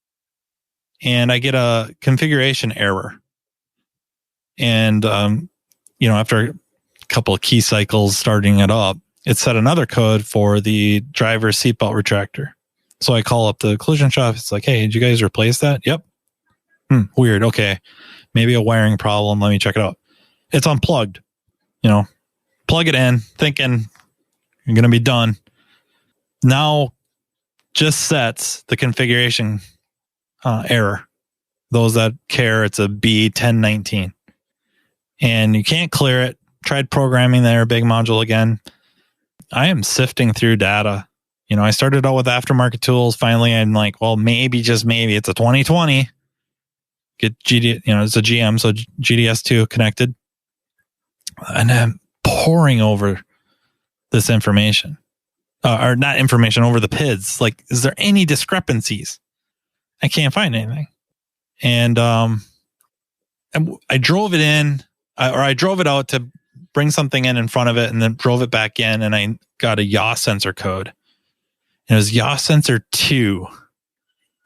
And I get a configuration error. And, after a couple of key cycles starting it up, it set another code for the driver's seatbelt retractor. So I call up the collision shop. It's like, hey, did you guys replace that? Yep. Weird. Okay. Maybe a wiring problem. Let me check it out. It's unplugged. Plug it in, thinking you're going to be done. Now just sets the configuration error. Those that care, it's a B1019. And you can't clear it. Tried programming the airbag module again. I am sifting through data. I started out with aftermarket tools. Finally, I'm like, well, maybe, just maybe, it's a 2020. Get it's a GM, so GDS2 connected. And I'm poring over this information. Or not information, over the PIDs. Like, is there any discrepancies? I can't find anything. And I drove it in, or I drove it out to bring something in front of it and then drove it back in, and I got a yaw sensor code. And it was yaw sensor 2.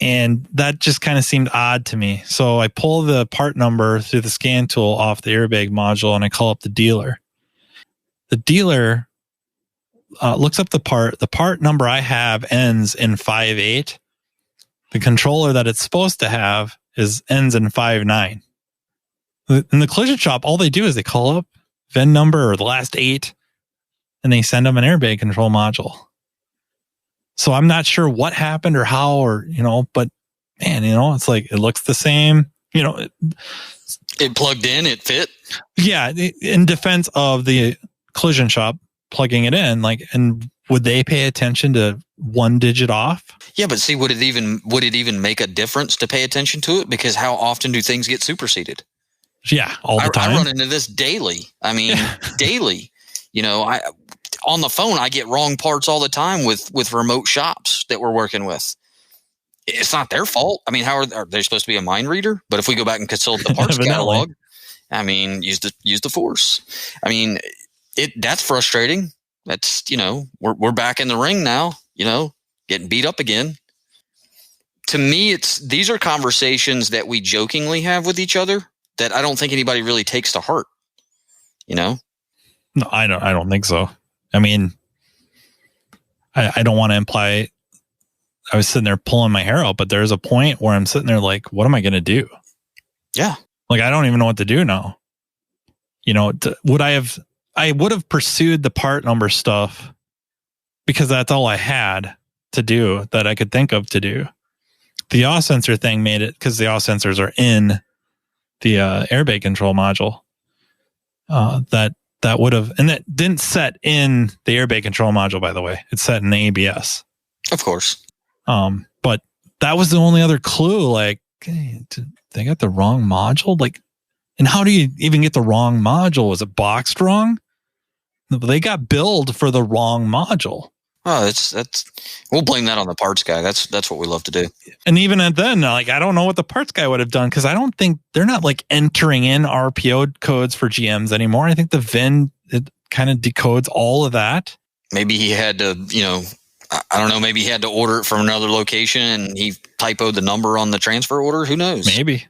And that just kind of seemed odd to me. So I pull the part number through the scan tool off the airbag module and I call up the dealer. The dealer looks up the part. The part number I have ends in 58. The controller that it's supposed to have ends in 59. In the collision shop, all they do is they call up VIN number or the last 8 and they send them an airbag control module. So I'm not sure what happened or how, or, but man, it's like, it looks the same, It plugged in, it fit. Yeah. In defense of the collision shop plugging it in, and would they pay attention to one digit off? Yeah. But see, would it even make a difference to pay attention to it? Because how often do things get superseded? Yeah. All the time. I run into this daily. I mean, daily, on the phone, I get wrong parts all the time with remote shops that we're working with. It's not their fault. I mean, how are they supposed to be a mind reader? But if we go back and consult the parts catalog, I mean, use the force. I mean, that's frustrating. That's, we're back in the ring now, getting beat up again. To me, these are conversations that we jokingly have with each other that I don't think anybody really takes to heart, No, I don't think so. I mean, I don't want to imply I was sitting there pulling my hair out, but there's a point where I'm sitting there like, what am I going to do? Yeah. Like, I don't even know what to do now. I would have pursued the part number stuff because that's all I had to do that I could think of to do. The yaw sensor thing made it because the yaw sensors are in the airbag control module. That would have, and that didn't set in the airbag control module, by the way. It's set in the ABS. Of course. But that was the only other clue. Like, hey, they got the wrong module. Like, and how do you even get the wrong module? Was it boxed wrong? They got billed for the wrong module. Oh, we'll blame that on the parts guy. That's what we love to do. And even then, like, I don't know what the parts guy would have done because I don't think they're not like entering in RPO codes for GMs anymore. I think the VIN, it kind of decodes all of that. Maybe he had to, I don't know. Maybe he had to order it from another location and he typoed the number on the transfer order. Who knows? Maybe.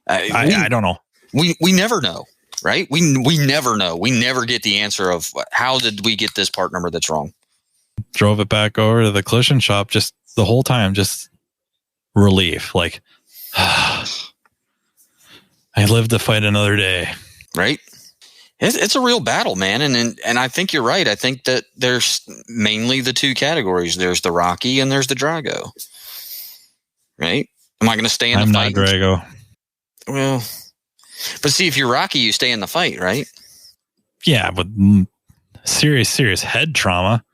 I don't know. We never know, right? We never know. We never get the answer of how did we get this part number that's wrong. Drove it back over to the collision shop just the whole time, just relief. Like, I live to fight another day. Right? It's a real battle, man. And I think you're right. I think that there's mainly the two categories. There's the Rocky and there's the Drago. Right? Am I going to stay in the fight? I'm not Drago. Well, but see, if you're Rocky, you stay in the fight, right? Yeah, but serious head trauma.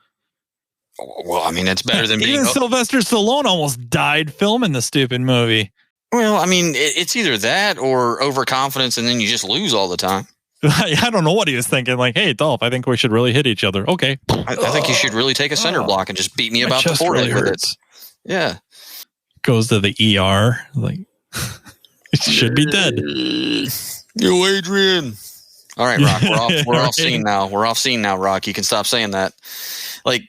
Well, I mean, it's better than being... Even Sylvester Stallone almost died filming the stupid movie. Well, I mean, it's either that or overconfidence and then you just lose all the time. I don't know what he was thinking. Like, hey, Dolph, I think we should really hit each other. Okay. I think you should really take a center block and just beat me about the forehead really with it. Yeah. Goes to the ER. Like, it should be dead. Yo, Adrian. All right, Rock. We're off scene now. We're off scene now, Rock. You can stop saying that. Like,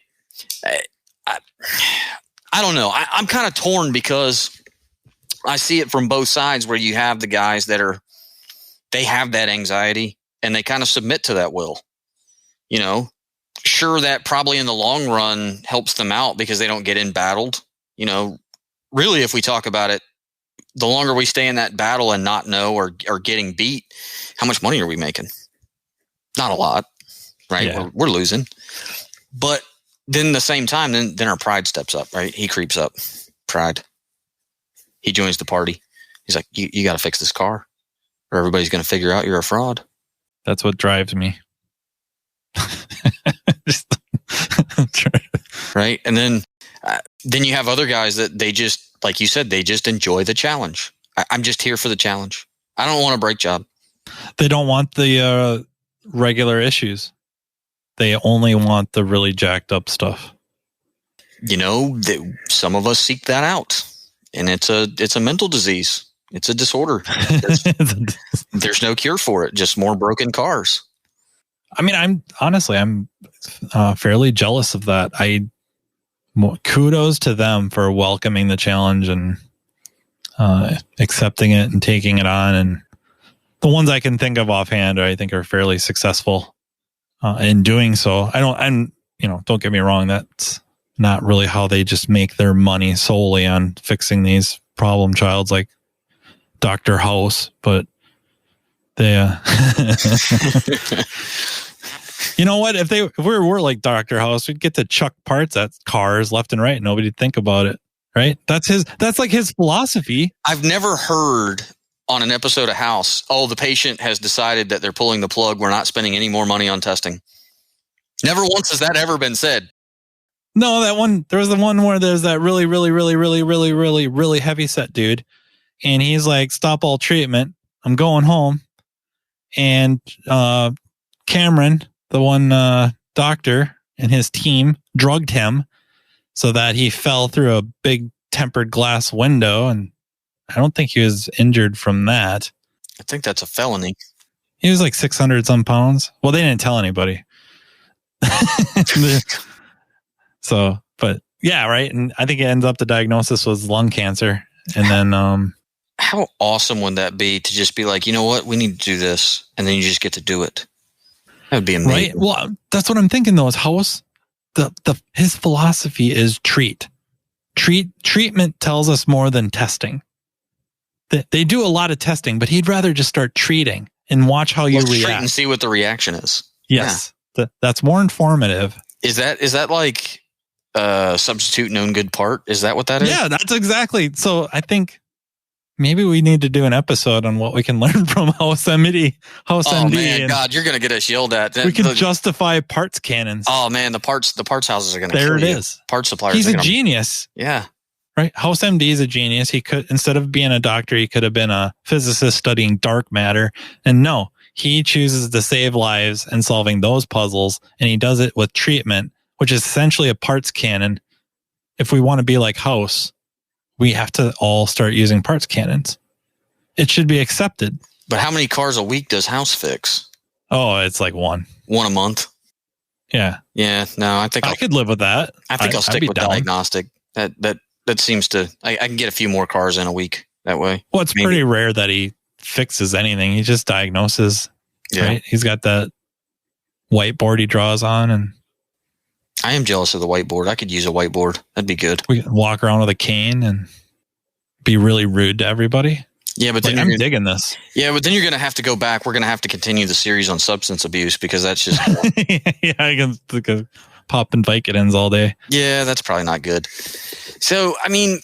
I don't know. I'm kind of torn because I see it from both sides where you have the guys that they have that anxiety and they kind of submit to that will. Sure, that probably in the long run helps them out because they don't get embattled. Really, if we talk about it, the longer we stay in that battle and not know or getting beat, how much money are we making? Not a lot, right? Yeah. We're losing. But then at the same time, then our pride steps up, right? He creeps up. Pride. He joins the party. He's like, you got to fix this car or everybody's going to figure out you're a fraud. That's what drives me. Right. And then you have other guys that they just, like you said, they just enjoy the challenge. I'm just here for the challenge. I don't want a brake job. They don't want the regular issues. They only want the really jacked up stuff. Some of us seek that out, and it's a mental disease. It's a disorder. There's no cure for it. Just more broken cars. I mean, I'm fairly jealous of that. Kudos to them for welcoming the challenge and accepting it and taking it on. And the ones I can think of offhand, I think are fairly successful in doing so. Don't get me wrong. That's not really how they just make their money solely on fixing these problem childs like Dr. House, but they, you know what? If we were like Dr. House, we'd get to chuck parts at cars left and right. Nobody'd think about it, right? That's like his philosophy. I've never heard on an episode of House, the patient has decided that they're pulling the plug. We're not spending any more money on testing. Never once has that ever been said. No, there was the one where there's that really, really, really, really, really, really, really heavy set dude. And he's like, stop all treatment. I'm going home. And Cameron, the one doctor, and his team drugged him so that he fell through a big tempered glass window. And I don't think he was injured from that. I think that's a felony. He was like 600 some pounds. Well, they didn't tell anybody. So, but yeah, right. And I think it ends up the diagnosis was lung cancer. And then, how awesome would that be to just be like, you know what, we need to do this. And then you just get to do it. That would be amazing. Right. Well, that's what I'm thinking though, is House, his philosophy is treatment tells us more than testing. They do a lot of testing, but he'd rather just start treating and watch how you react and see what the reaction is. Yes. Yeah. That's more informative. Is that like substitute known good part? Is that what that is? Yeah, that's exactly. So I think maybe we need to do an episode on what we can learn from House MD. Oh man, God, you're going to get us yelled at. We can justify parts cannons. Oh man, the parts houses are going to kill you. There it is. Parts suppliers. He's a genius. Yeah. Right. House MD is a genius. He could, instead of being a doctor, he could have been a physicist studying dark matter. And no, he chooses to save lives and solving those puzzles. And he does it with treatment, which is essentially a parts cannon. If we want to be like House, we have to all start using parts cannons. It should be accepted. But how many cars a week does House fix? Oh, it's like one a month. Yeah. Yeah. No, I think I could live with that. I think I'll stick with diagnostic. That seems to, I can get a few more cars in a week that way. Well, it's pretty rare that he fixes anything. He just diagnoses. Yeah. Right? He's got that whiteboard he draws on, and I am jealous of the whiteboard. I could use a whiteboard. That'd be good. We can walk around with a cane and be really rude to everybody. Yeah, but then I'm digging this. Yeah, but then you're going to have to go back. We're going to have to continue the series on substance abuse because that's just yeah, I can popping Vicodins all day. Yeah, that's probably not good. So, I mean,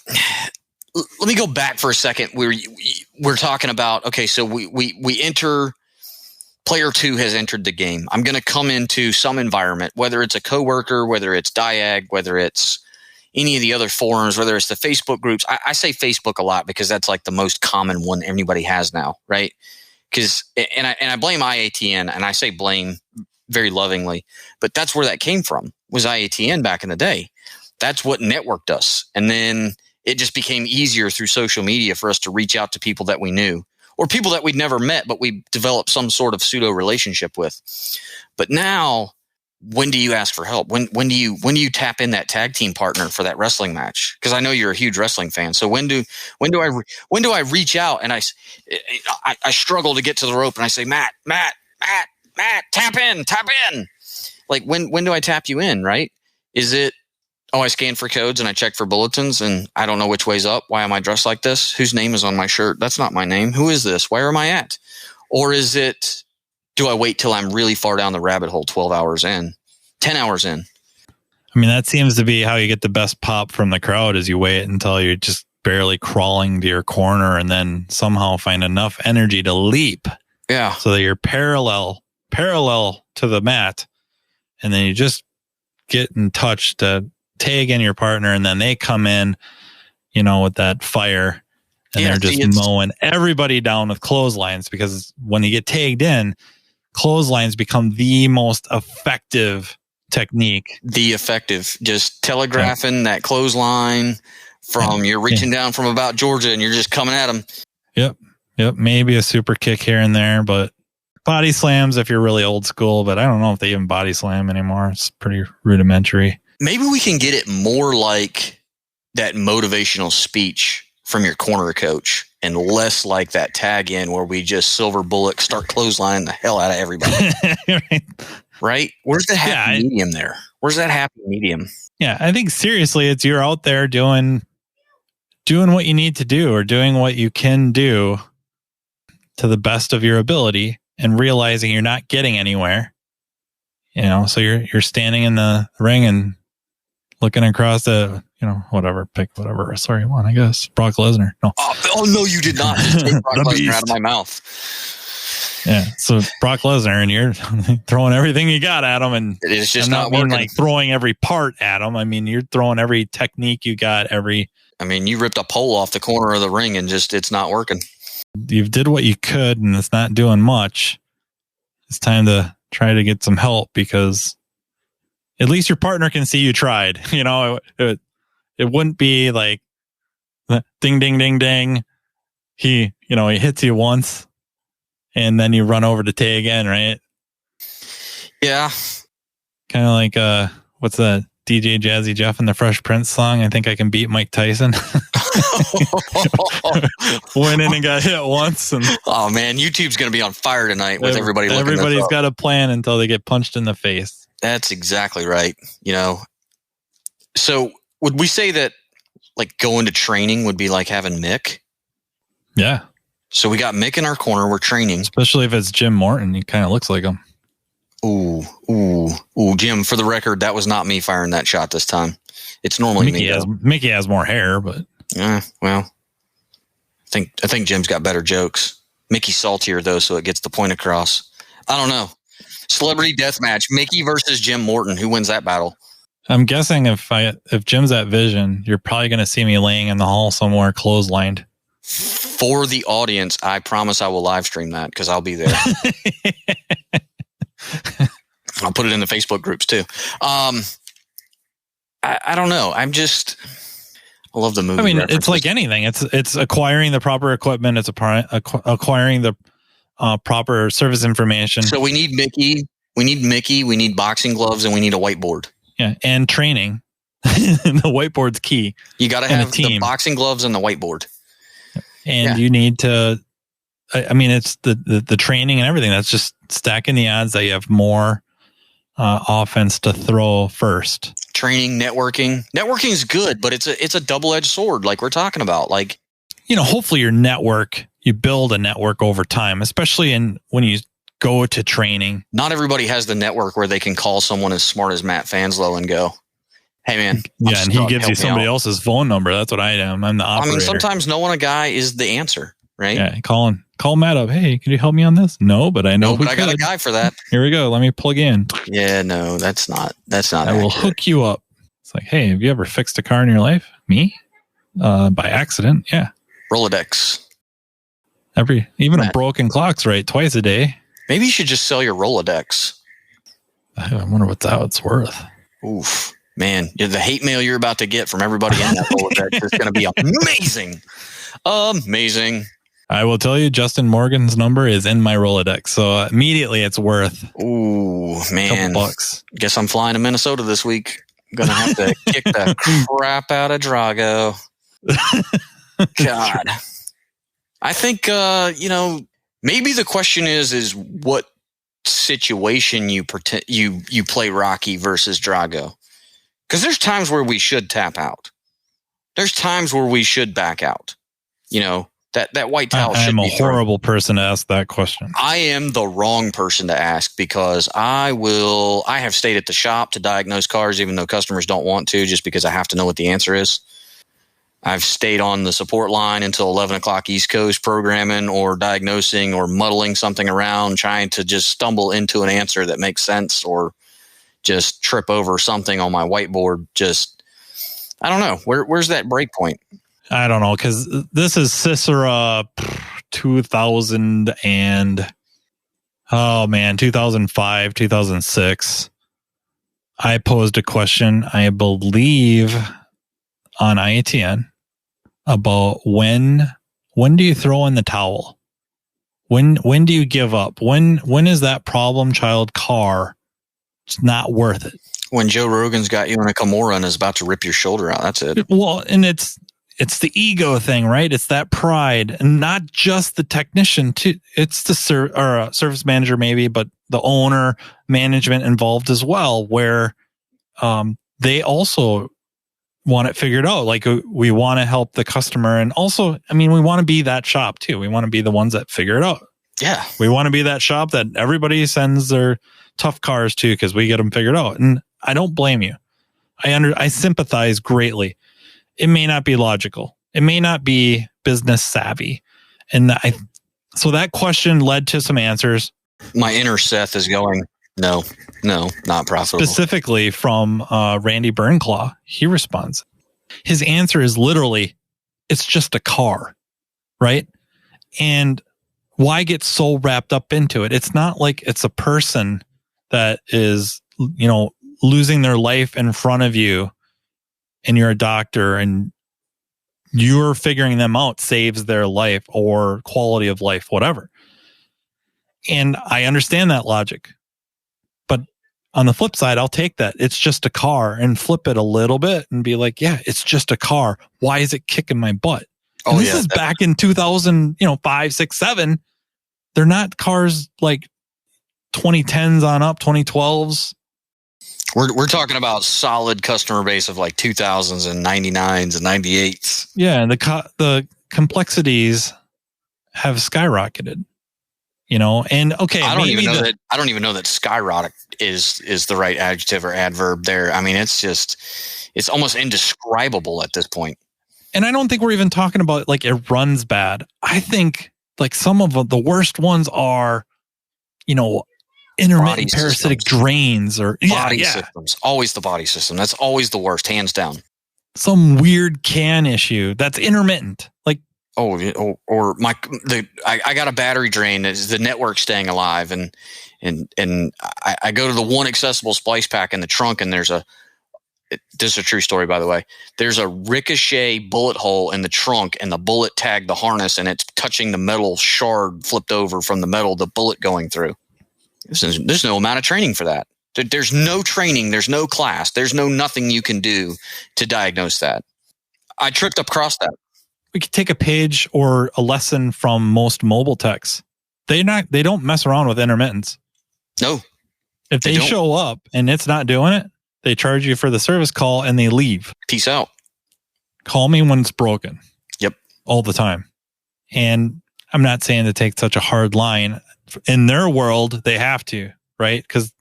let me go back for a second. We're talking about, okay, so we enter, player 2 has entered the game. I'm going to come into some environment, whether it's a coworker, whether it's Diag, whether it's any of the other forums, whether it's the Facebook groups. I say Facebook a lot because that's like the most common one anybody has now, right? Because and I blame IATN, and I say blame very lovingly, but that's where that came from, was IATN back in the day. That's what networked us. And then it just became easier through social media for us to reach out to people that we knew or people that we'd never met, but we developed some sort of pseudo relationship with. But now, when do you ask for help? When do you tap in that tag team partner for that wrestling match? Because I know you're a huge wrestling fan. So when do I reach out and I struggle to get to the rope and I say, Matt, tap in. Like when do I tap you in? Right? Is it, I scan for codes and I check for bulletins and I don't know which way's up. Why am I dressed like this? Whose name is on my shirt? That's not my name. Who is this? Where am I at? Or is it, do I wait till I'm really far down the rabbit hole, 12 hours in, 10 hours in? I mean, that seems to be how you get the best pop from the crowd, is you wait until you're just barely crawling to your corner and then somehow find enough energy to leap. Yeah. So that you're parallel to the mat. And then you just get in touch to tag in your partner, and then they come in, with that fire, and they're just mowing everybody down with clotheslines, because when you get tagged in, clotheslines become the most effective technique. Just telegraphing that clothesline from, you're reaching down from about Georgia and you're just coming at them. Yep. Maybe a super kick here and there, but body slams if you're really old school, but I don't know if they even body slam anymore. It's pretty rudimentary. Maybe we can get it more like that motivational speech from your corner coach and less like that tag in where we just silver bullet start clotheslining the hell out of everybody. Right? Where's the happy medium there? Where's that happy medium? Yeah, I think seriously, it's you're out there doing what you need to do or doing what you can do to the best of your ability and realizing you're not getting anywhere. So you're standing in the ring and looking across the, pick whatever wrestler you want, I guess. Brock Lesnar. No. Oh no, you did not just take Brock Lesnar out of my mouth. Yeah, so Brock Lesnar, and you're throwing everything you got at him, and it is just not working. Like throwing every part at him. I mean, you're throwing every technique you got. You ripped a pole off the corner of the ring, and it's not working. You did what you could, and it's not doing much. It's time to try to get some help because at least your partner can see you tried. It wouldn't be like ding, ding, ding, ding. He hits you once. And then you run over to Tay again, right? Yeah. Kind of like, what's that DJ Jazzy Jeff and the Fresh Prince song? I think I can beat Mike Tyson. Went in and got hit once. Oh, man. YouTube's going to be on fire tonight with everybody looking this up. Everybody's got a plan until they get punched in the face. That's exactly right. So would we say that like going to training would be like having Mick? Yeah. So we got Mick in our corner. We're training. Especially if it's Jim Morton. He kind of looks like him. Ooh, Jim, for the record, that was not me firing that shot this time. It's normally Mickey has more hair, but... I think Jim's got better jokes. Mickey's saltier, though, so it gets the point across. I don't know. Celebrity deathmatch. Mickey versus Jim Morton. Who wins that battle? I'm guessing if Jim's at Vision, you're probably going to see me laying in the hall somewhere clotheslined. For the audience, I promise I will live stream that because I'll be there. I'll put it in the Facebook groups too. I don't know. I love the movie. I mean, references. It's like anything. It's acquiring the proper equipment. It's acquiring the proper service information. So we need Mickey. We need boxing gloves, and we need a whiteboard. Yeah, and training. The whiteboard's key. You got to have the boxing gloves and the whiteboard. And you need to, it's the training and everything. That's just stacking the odds that you have more offense to throw first. Training, networking. Networking is good, but it's a double-edged sword like we're talking about. Like, hopefully you build a network over time, especially when you go to training. Not everybody has the network where they can call someone as smart as Matt Fanslow and go, hey, man. And he gives you somebody else's phone number. That's what I am. I'm the operator. Sometimes knowing a guy is the answer, right? Yeah, call Matt up. Hey, can you help me on this? No, but I know. But I got a guy for that. Here we go. Let me plug in. Yeah, no, that's not. I will hook you up. It's like, hey, have you ever fixed a car in your life? Me? By accident? Yeah. Rolodex. Even a broken clock's right twice a day. Maybe you should just sell your Rolodex. I wonder what that's worth. Oof. Man, the hate mail you're about to get from everybody in that Rolodex is going to be amazing. Amazing. I will tell you, Justin Morgan's number is in my Rolodex, so immediately it's worth man, $2. Guess I'm flying to Minnesota this week. I'm going to have to kick the crap out of Drago. God. I think, maybe the question is what situation you play Rocky versus Drago. Because there's times where we should tap out. There's times where we should back out. That white towel should be I'm a horrible person to ask that question. I am the wrong person to ask because I have stayed at the shop to diagnose cars even though customers don't want to, just because I have to know what the answer is. I've stayed on the support line until 11 o'clock East Coast programming or diagnosing or muddling something around, trying to just stumble into an answer that makes sense or just trip over something on my whiteboard. I don't know. Where's that break point? I don't know, because this is Cicera 2005, 2006. I posed a question, I believe, on IATN about when do you throw in the towel? When do you give up? When is that problem child car it's not worth it? When Joe Rogan's got you in a Kimura and is about to rip your shoulder out, that's it. Well, and it's it's the ego thing, right? It's that pride, and not just the technician too. It's the service manager maybe, but the owner, management involved as well, where they also want it figured out. Like we want to help the customer. And also, I mean, we want to be that shop too. We want to be the ones that figure it out. Yeah. We want to be that shop that everybody sends their tough cars to because we get them figured out. And I don't blame you. I sympathize greatly. It may not be logical. It may not be business savvy. And so that question led to some answers. My inner Seth is going, no, not profitable. Specifically from Randy Burnclaw, he responds. His answer is literally, it's just a car, right? And why get so wrapped up into it? It's not like it's a person that is, losing their life in front of you, and you're a doctor and you're figuring them out saves their life or quality of life, whatever. And I understand that logic. But on the flip side, I'll take that. It's just a car and flip it a little bit and be like, yeah, it's just a car. Why is it kicking my butt? And this is back in 2005, 6, 7. They're not cars like 2010s on up, 2012s. We're talking about solid customer base of like 2000s and 99s and 98s. Yeah, and the complexities have skyrocketed. And okay, I don't even know that skyrocket is the right adjective or adverb there. I mean, it's almost indescribable at this point. And I don't think we're even talking about like it runs bad. I think like some of the worst ones are, intermittent parasitic drains or body systems. Always the body system. That's always the worst, hands down. Some weird can issue that's intermittent. Like I got a battery drain. Is the network staying alive? And I go to the one accessible splice pack in the trunk, and this is a true story, by the way. There's a ricochet bullet hole in the trunk, and the bullet tagged the harness, and it's touching the metal shard flipped over from the metal, the bullet going through. There's no amount of training for that. There's no training. There's no class. There's nothing you can do to diagnose that. I tripped across that. We could take a page or a lesson from most mobile techs. They don't mess around with intermittents. No. If they show up and it's not doing it, they charge you for the service call and they leave. Peace out. Call me when it's broken. Yep. All the time. And I'm not saying to take such a hard line. In their world, they have to, right? Because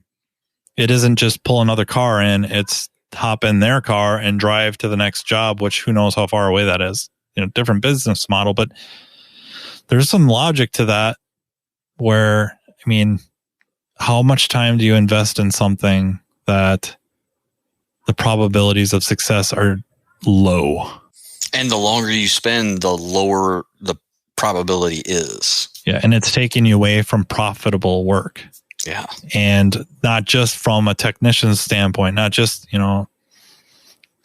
it isn't just pull another car in. It's hop in their car and drive to the next job, which who knows how far away that is. Different business model. But there's some logic to that where, I mean, how much time do you invest in something that the probabilities of success are low? And the longer you spend, the lower the probability is. Yeah, and it's taking you away from profitable work. Yeah. And not just from a technician's standpoint, not just,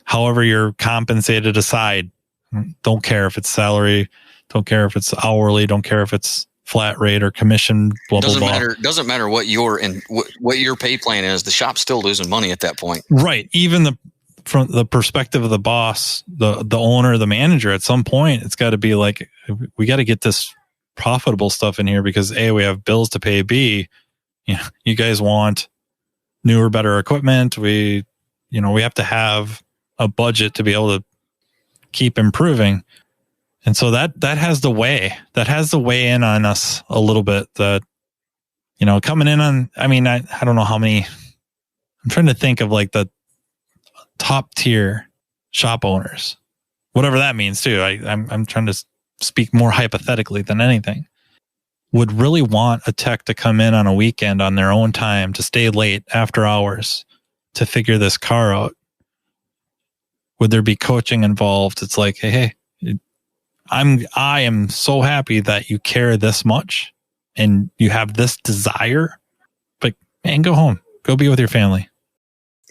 however you're compensated aside. Don't care if it's salary, don't care if it's hourly, don't care if it's flat rate or commission, blah, blah, blah. Doesn't matter what what your pay plan is. The shop's still losing money at that point. Right. Even from the perspective of the boss, the owner, the manager, at some point, it's got to be like, we got to get this profitable stuff in here because A, we have bills to pay. B, you guys want newer, better equipment. We have to have a budget to be able to keep improving. And so that has the weigh in on us a little bit that, coming in on, I mean, I don't know how many, I'm trying to think of like the top tier shop owners, whatever that means too. I'm trying to speak more hypothetically than anything, would really want a tech to come in on a weekend on their own time to stay late after hours to figure this car out. Would there be coaching involved? It's like, hey, I am so happy that you care this much and you have this desire, but man, go home, go be with your family.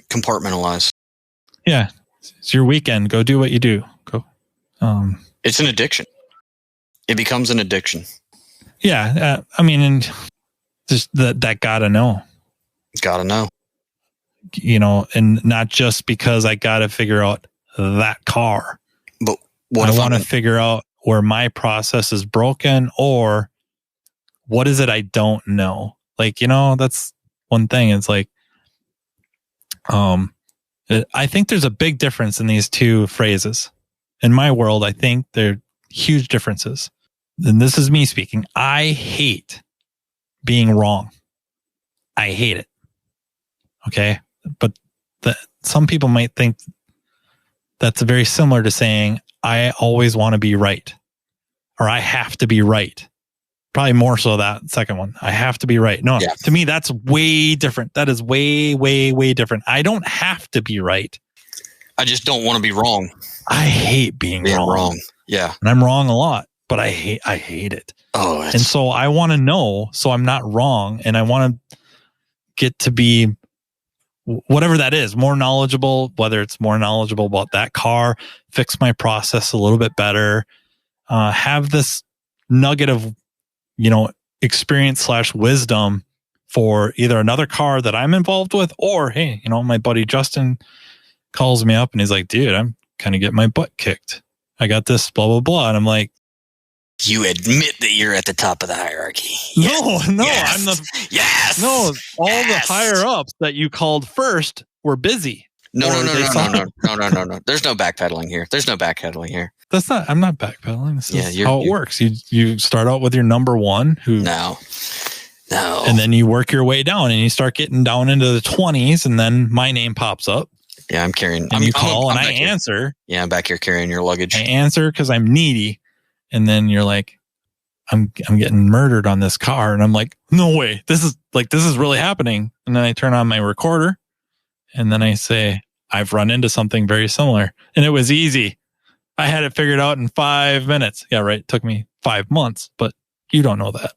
Compartmentalize. Yeah. It's your weekend. Go do what you do. Go. It's an addiction. It becomes an addiction. Yeah. I mean, and just that gotta know. Gotta know. And not just because I gotta figure out that car. What I if want to figure out where my process is broken, or what is it I don't know? Like, that's one thing. It's like, I think there's a big difference in these two phrases. In my world, I think they're huge differences. And this is me speaking. I hate being wrong. I hate it. Okay. But some people might think that's very similar to saying, I always want to be right, or I have to be right. Probably more so that second one. I have to be right. No, To me, that's way different. That is way, way, way different. I don't have to be right. I just don't want to be wrong. I hate being wrong. Yeah. And I'm wrong a lot, but I hate it. Oh, and so I want to know, so I'm not wrong. And I want to get to be whatever that is, more knowledgeable, whether it's more knowledgeable about that car, fix my process a little bit better, have this nugget of, experience / wisdom for either another car that I'm involved with, or, hey, my buddy Justin calls me up and he's like, dude, I'm kind of getting my butt kicked. I got this, blah, blah, blah. And I'm like, you admit that you're at the top of the hierarchy. No, yes. I'm the the higher ups that you called first were busy. No. There's no backpedaling here. That's not. I'm not backpedaling. This is how it works. You start out with your number one, who no, and then you work your way down, and you start getting down into the 20s, and then my name pops up. Yeah, I'm carrying. And you call, and I answer. Yeah, I'm back here carrying your luggage. I answer because I'm needy, and then you're like, I'm getting murdered on this car, and I'm like, no way, this is really happening. And then I turn on my recorder, and then I say, I've run into something very similar, and it was easy. I had it figured out in 5 minutes. Yeah, right. It took me 5 months, but you don't know that.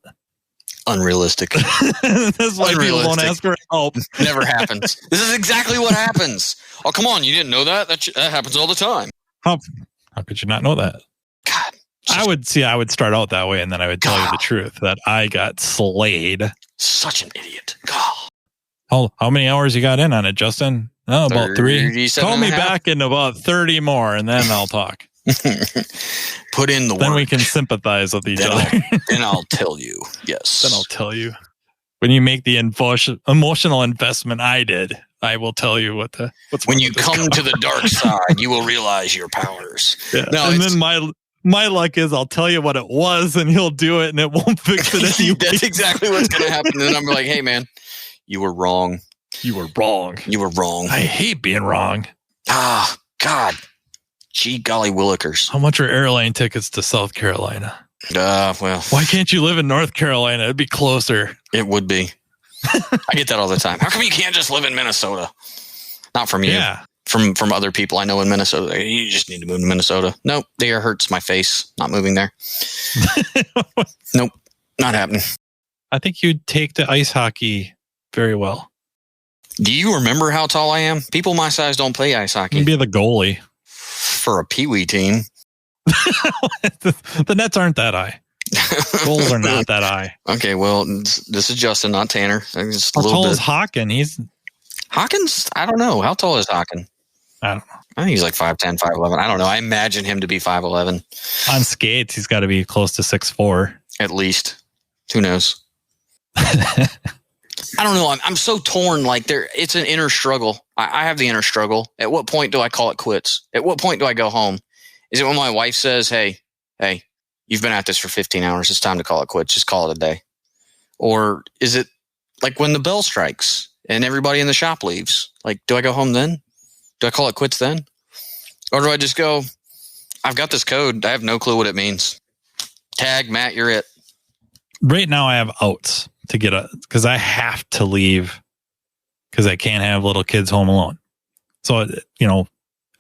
Unrealistic. That's why people don't ask for help. Never happens. This is exactly what happens. Oh, come on. You didn't know that? That happens all the time. How could you not know that? God. I would start out that way, and then I would tell you the truth that I got slayed. Such an idiot. God. How many hours you got in on it, Justin? Oh, about 3. Call me back in about 30 more, and then I'll talk. Put in the work. Then we can sympathize with each other. Then I'll tell you. Yes. Then I'll tell you. When you make the emotional investment I did, I will tell you what's when you come to the dark side, you will realize your powers. Yeah. No, and then my luck is I'll tell you what it was, and he'll do it, and it won't fix it anyway. That's exactly what's going to happen. And then I'm like, hey, man, you were wrong. You were wrong. You were wrong. I hate being wrong. Ah, God. Gee, golly willikers. How much are airline tickets to South Carolina? Well. Why can't you live in North Carolina? It'd be closer. It would be. I get that all the time. How come you can't just live in Minnesota? Not from you. Yeah. From other people I know in Minnesota. You just need to move to Minnesota. Nope. The air hurts my face. Not moving there. Nope. Not happening. I think you'd take to ice hockey very well. Do you remember how tall I am? People my size don't play ice hockey. You'd be the goalie. For a peewee team. The nets aren't that high. Goals are not that high. Okay, well, this is Justin, not Tanner. Just how tall is Hawken? Hawkins? I don't know. How tall is Hawken? I don't know. I think he's like 5'10", 5'11". I don't know. I imagine him to be 5'11". On skates, he's got to be close to 6'4". At least. Who knows? I don't know. I'm so torn. Like it's an inner struggle. I have the inner struggle. At what point do I call it quits? At what point do I go home? Is it when my wife says, hey, you've been at this for 15 hours. It's time to call it quits. Just call it a day. Or is it like when the bell strikes and everybody in the shop leaves? Like, do I go home then? Do I call it quits then? Or do I just go, I've got this code. I have no clue what it means. Tag, Matt, you're it. Right now I have outs to get because I have to leave because I can't have little kids home alone. So,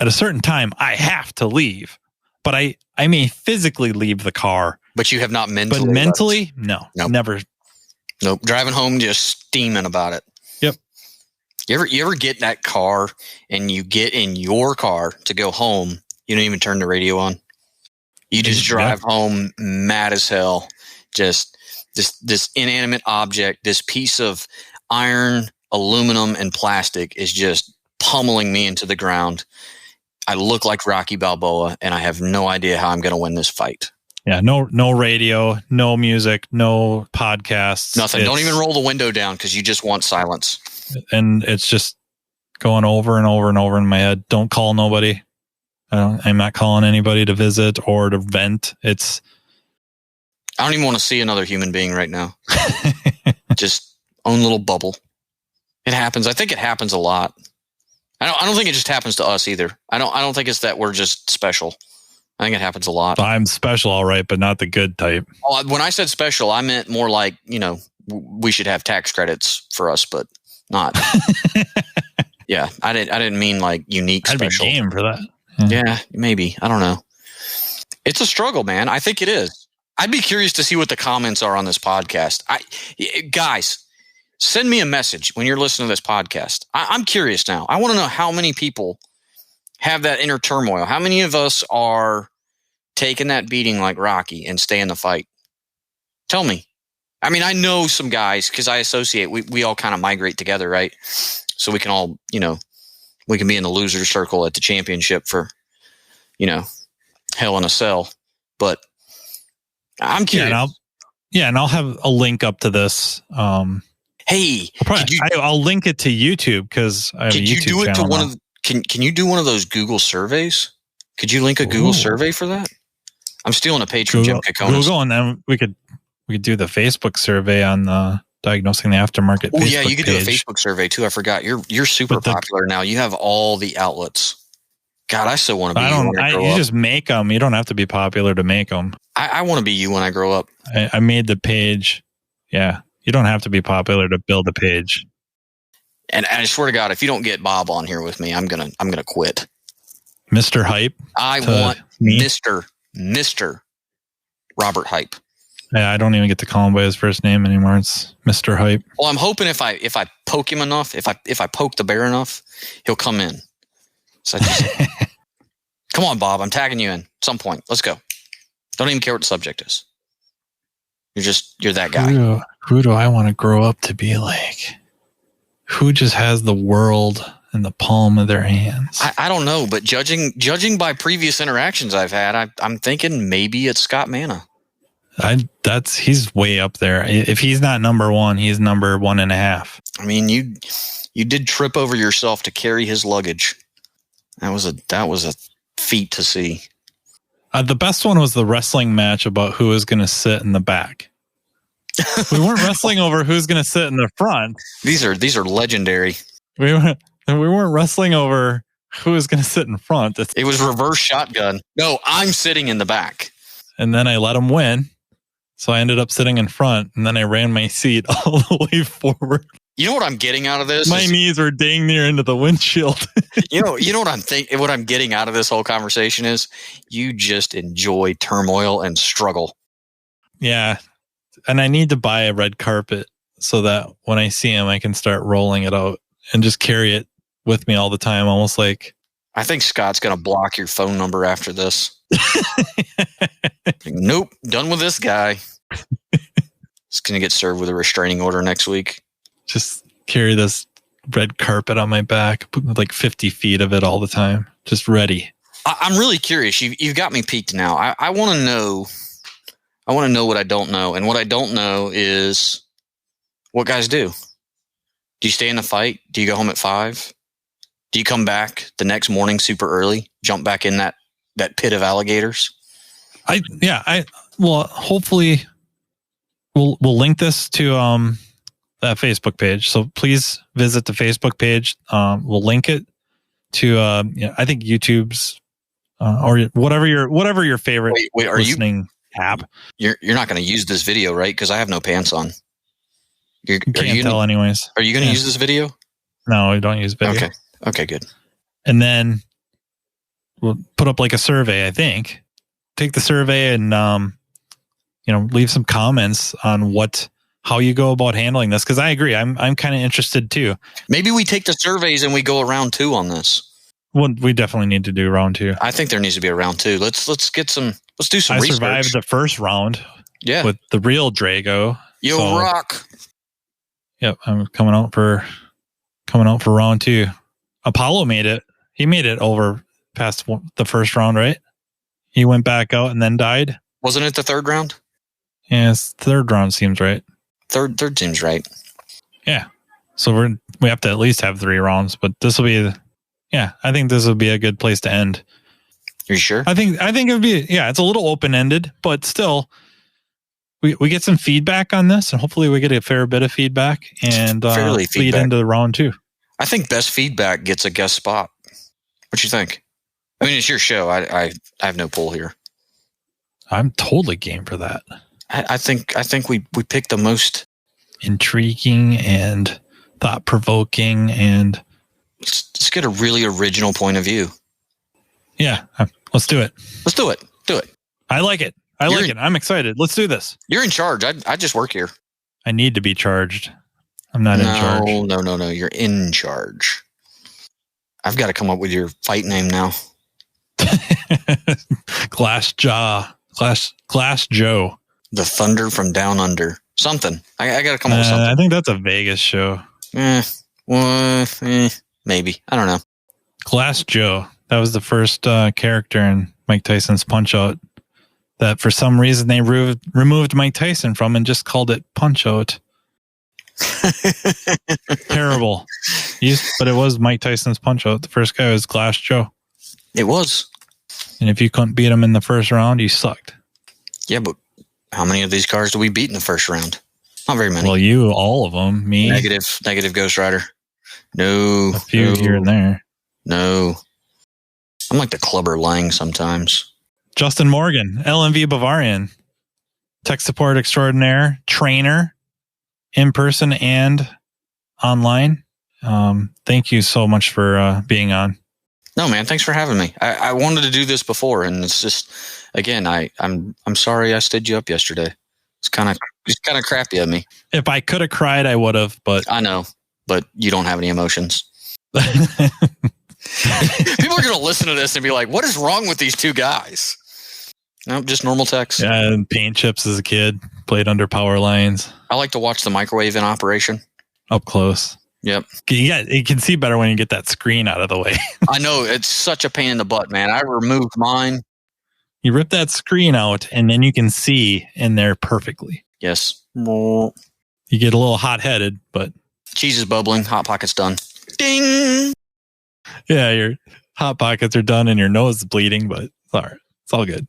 at a certain time I have to leave, but I may physically leave the car. But you have not mentally. But mentally, no, nope. Never. Nope. Driving home, just steaming about it. Yep. You ever get in that car and you get in your car to go home? You don't even turn the radio on. You just drive home mad as hell. Just this inanimate object, this piece of iron, aluminum, and plastic is just pummeling me into the ground. I look like Rocky Balboa, and I have no idea how I'm going to win this fight. Yeah, no radio, no music, no podcasts. Nothing. Don't even roll the window down because you just want silence. And it's just going over and over and over in my head. Don't call nobody. I'm not calling anybody to visit or to vent. I don't even want to see another human being right now. Just own little bubble. It happens. I think it happens a lot. I don't think it just happens to us either. I don't think it's that we're just special. I think it happens a lot. I'm special, all right, but not the good type. Oh, when I said special, I meant more like, we should have tax credits for us, but not. Yeah, I didn't mean like unique, special. I'd be game for that. Yeah, maybe. I don't know. It's a struggle, man. I think it is. I'd be curious to see what the comments are on this podcast. Guys, send me a message when you're listening to this podcast. I'm curious now. I want to know how many people have that inner turmoil. How many of us are taking that beating like Rocky and stay in the fight? Tell me. I mean, I know some guys because I associate. We all kind of migrate together, right? So we can all, we can be in the loser circle at the championship for, Hell in a Cell. But I'm curious. And I'll have a link up to this. Hey, I'll link it to YouTube because I have a YouTube channel. Can you do one of those Google surveys? Could you link a Google survey for that? I'm stealing a page from Jim Kokonis. Google, and then we could do the Facebook survey on the Diagnosing the Aftermarket. Oh yeah, you could do a Facebook survey too. I forgot. You're super popular now. You have all the outlets. God, I still want to be you when I grow up. You just make them. You don't have to be popular to make them. I want to be you when I grow up. I made the page. Yeah, you don't have to be popular to build a page. And I swear to God, if you don't get Bob on here with me, I'm gonna quit. Mr. Hype. I want Mr. Robert Hype. Yeah, I don't even get to call him by his first name anymore. It's Mr. Hype. Well, I'm hoping if I poke him enough, if I poke the bear enough, he'll come in. So come on, Bob. I'm tagging you in at some point. Let's go. Don't even care what the subject is. You're that guy. Who do I want to grow up to be like? Who just has the world in the palm of their hands? I don't know, but judging by previous interactions I've had, I'm thinking maybe it's Scott Manna. He's way up there. If he's not number one, he's number 1.5. I mean, you did trip over yourself to carry his luggage. That was a feat to see. The best one was the wrestling match about who was going to sit in the back. We weren't wrestling over who's going to sit in the front. These are legendary. We weren't wrestling over who was going to sit in front. It was reverse shotgun. No, I'm sitting in the back. And then I let him win. So I ended up sitting in front, and then I ran my seat all the way forward. You know what I'm getting out of this? My knees were dang near into the windshield. You know what I'm thinking. What I'm getting out of this whole conversation is you just enjoy turmoil and struggle. Yeah, and I need to buy a red carpet so that when I see him, I can start rolling it out and just carry it with me all the time, almost like. I think Scott's going to block your phone number after this. Nope, done with this guy. He's going to get served with a restraining order next week. Just carry this red carpet on my back, like 50 feet of it all the time, just ready. I'm really curious. You've got me peaked now. I want to know. I want to know what I don't know, and what I don't know is what guys do. Do you stay in the fight? Do you go home at 5? Do you come back the next morning super early, jump back in that pit of alligators? Well, hopefully we'll link this to that Facebook page. So please visit the Facebook page. We'll link it to I think YouTube's or whatever your favorite listening app. You're not going to use this video, right? Because I have no pants on. You can't tell anyways. Are you going to use this video? No, we don't use video. Okay, good. And then we'll put up like a survey, I think. Take the survey and leave some comments on how you go about handling this, because I agree. I'm kind of interested too. Maybe we take the surveys and we go a round 2 on this. Well, we definitely need to do round 2. I think there needs to be a round 2. Let's do some research. I survived the first round. Yeah. With the real Drago. Rock. Yep, I'm coming out for round 2. Apollo made it. He made it over past the first round, right? He went back out and then died. Wasn't it the third round? Yes, third round seems right. Third seems right. Yeah. So we have to at least have 3 rounds, but this will be, I think this will be a good place to end. Are you sure? I think it would be, it's a little open-ended, but still, we get some feedback on this, and hopefully we get a fair bit of feedback and lead into the round 2. I think best feedback gets a guest spot. What you think? I mean, it's your show. I have no pull here. I'm totally game for that. I think we picked the most intriguing and thought-provoking, and let's get a really original point of view. Yeah, let's do it. Let's do it. Do it. I like it. I'm excited. Let's do this. You're in charge. I just work here. I need to be charged. I'm not in charge. No. You're in charge. I've got to come up with your fight name now. Glass Joe. The Thunder from Down Under. Something. I got to come up with something. I think that's a Vegas show. Maybe. I don't know. Glass Joe. That was the first character in Mike Tyson's Punch-Out that for some reason they removed Mike Tyson from and just called it Punch-Out. Terrible. But it was Mike Tyson's Punch-Out. The first guy was Glass Joe. It was. And if you couldn't beat him in the first round, you sucked. Yeah, but how many of these cars do we beat in the first round? Not very many. Well, all of them. Me. Negative Ghost Rider. No. A few here and there. No. I'm like the Clubber Lang sometimes. Justin Morgan, LMV Bavarian, tech support extraordinaire, trainer, in person and online. Thank you so much for being on. No, man, thanks for having me. I wanted to do this before, and it's just, again, I'm sorry I stood you up yesterday. It's kind of crappy of me. If I could have cried, I would have, but I know, but you don't have any emotions. People are going to listen to this and be like, what is wrong with these two guys? No, just normal techs. Yeah, and paint chips as a kid, played under power lines. I like to watch the microwave in operation. Up close. Yep. Yeah, you can see better when you get that screen out of the way. I know. It's such a pain in the butt, man. I removed mine. You rip that screen out, and then you can see in there perfectly. Yes. You get a little hot-headed, but... Cheese is bubbling. Hot Pocket's done. Ding! Yeah, your Hot Pockets are done and your nose is bleeding, but it's all right. It's all good.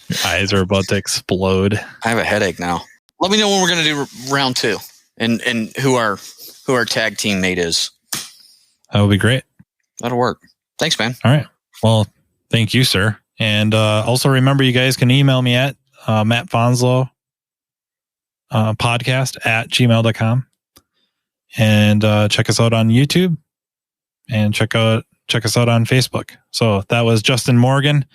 Your eyes are about to explode. I have a headache now. Let me know when we're going to do round 2 and who our tag teammate is. That would be great. That'll work. Thanks, man. All right. Well, thank you, sir. And also remember, you guys can email me at Matt Fonslow podcast at gmail.com. And check us out on YouTube and check us out on Facebook. So that was Justin Morgan,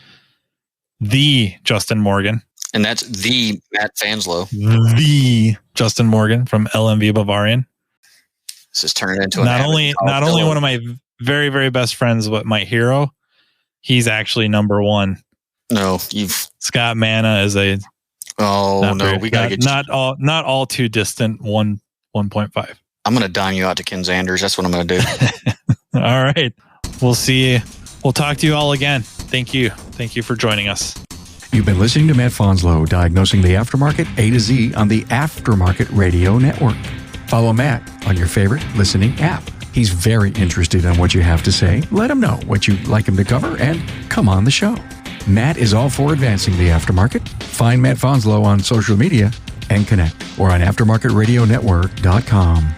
the Justin Morgan. And that's the Matt Fanslow. The Justin Morgan from LMV Bavarian. This is turning into not only one of my very, very best friends, but my hero. He's actually number 1. No, Scott Manna is a. Oh no, we gotta get not all too distant 1.5. I'm going to dime you out to Ken Zanders. That's what I'm going to do. All right. We'll see. We'll talk to you all again. Thank you. Thank you for joining us. You've been listening to Matt Fonslow, diagnosing the aftermarket A to Z on the Aftermarket Radio Network. Follow Matt on your favorite listening app. He's very interested in what you have to say. Let him know what you'd like him to cover and come on the show. Matt is all for advancing the aftermarket. Find Matt Fonslow on social media and connect or on aftermarketradionetwork.com.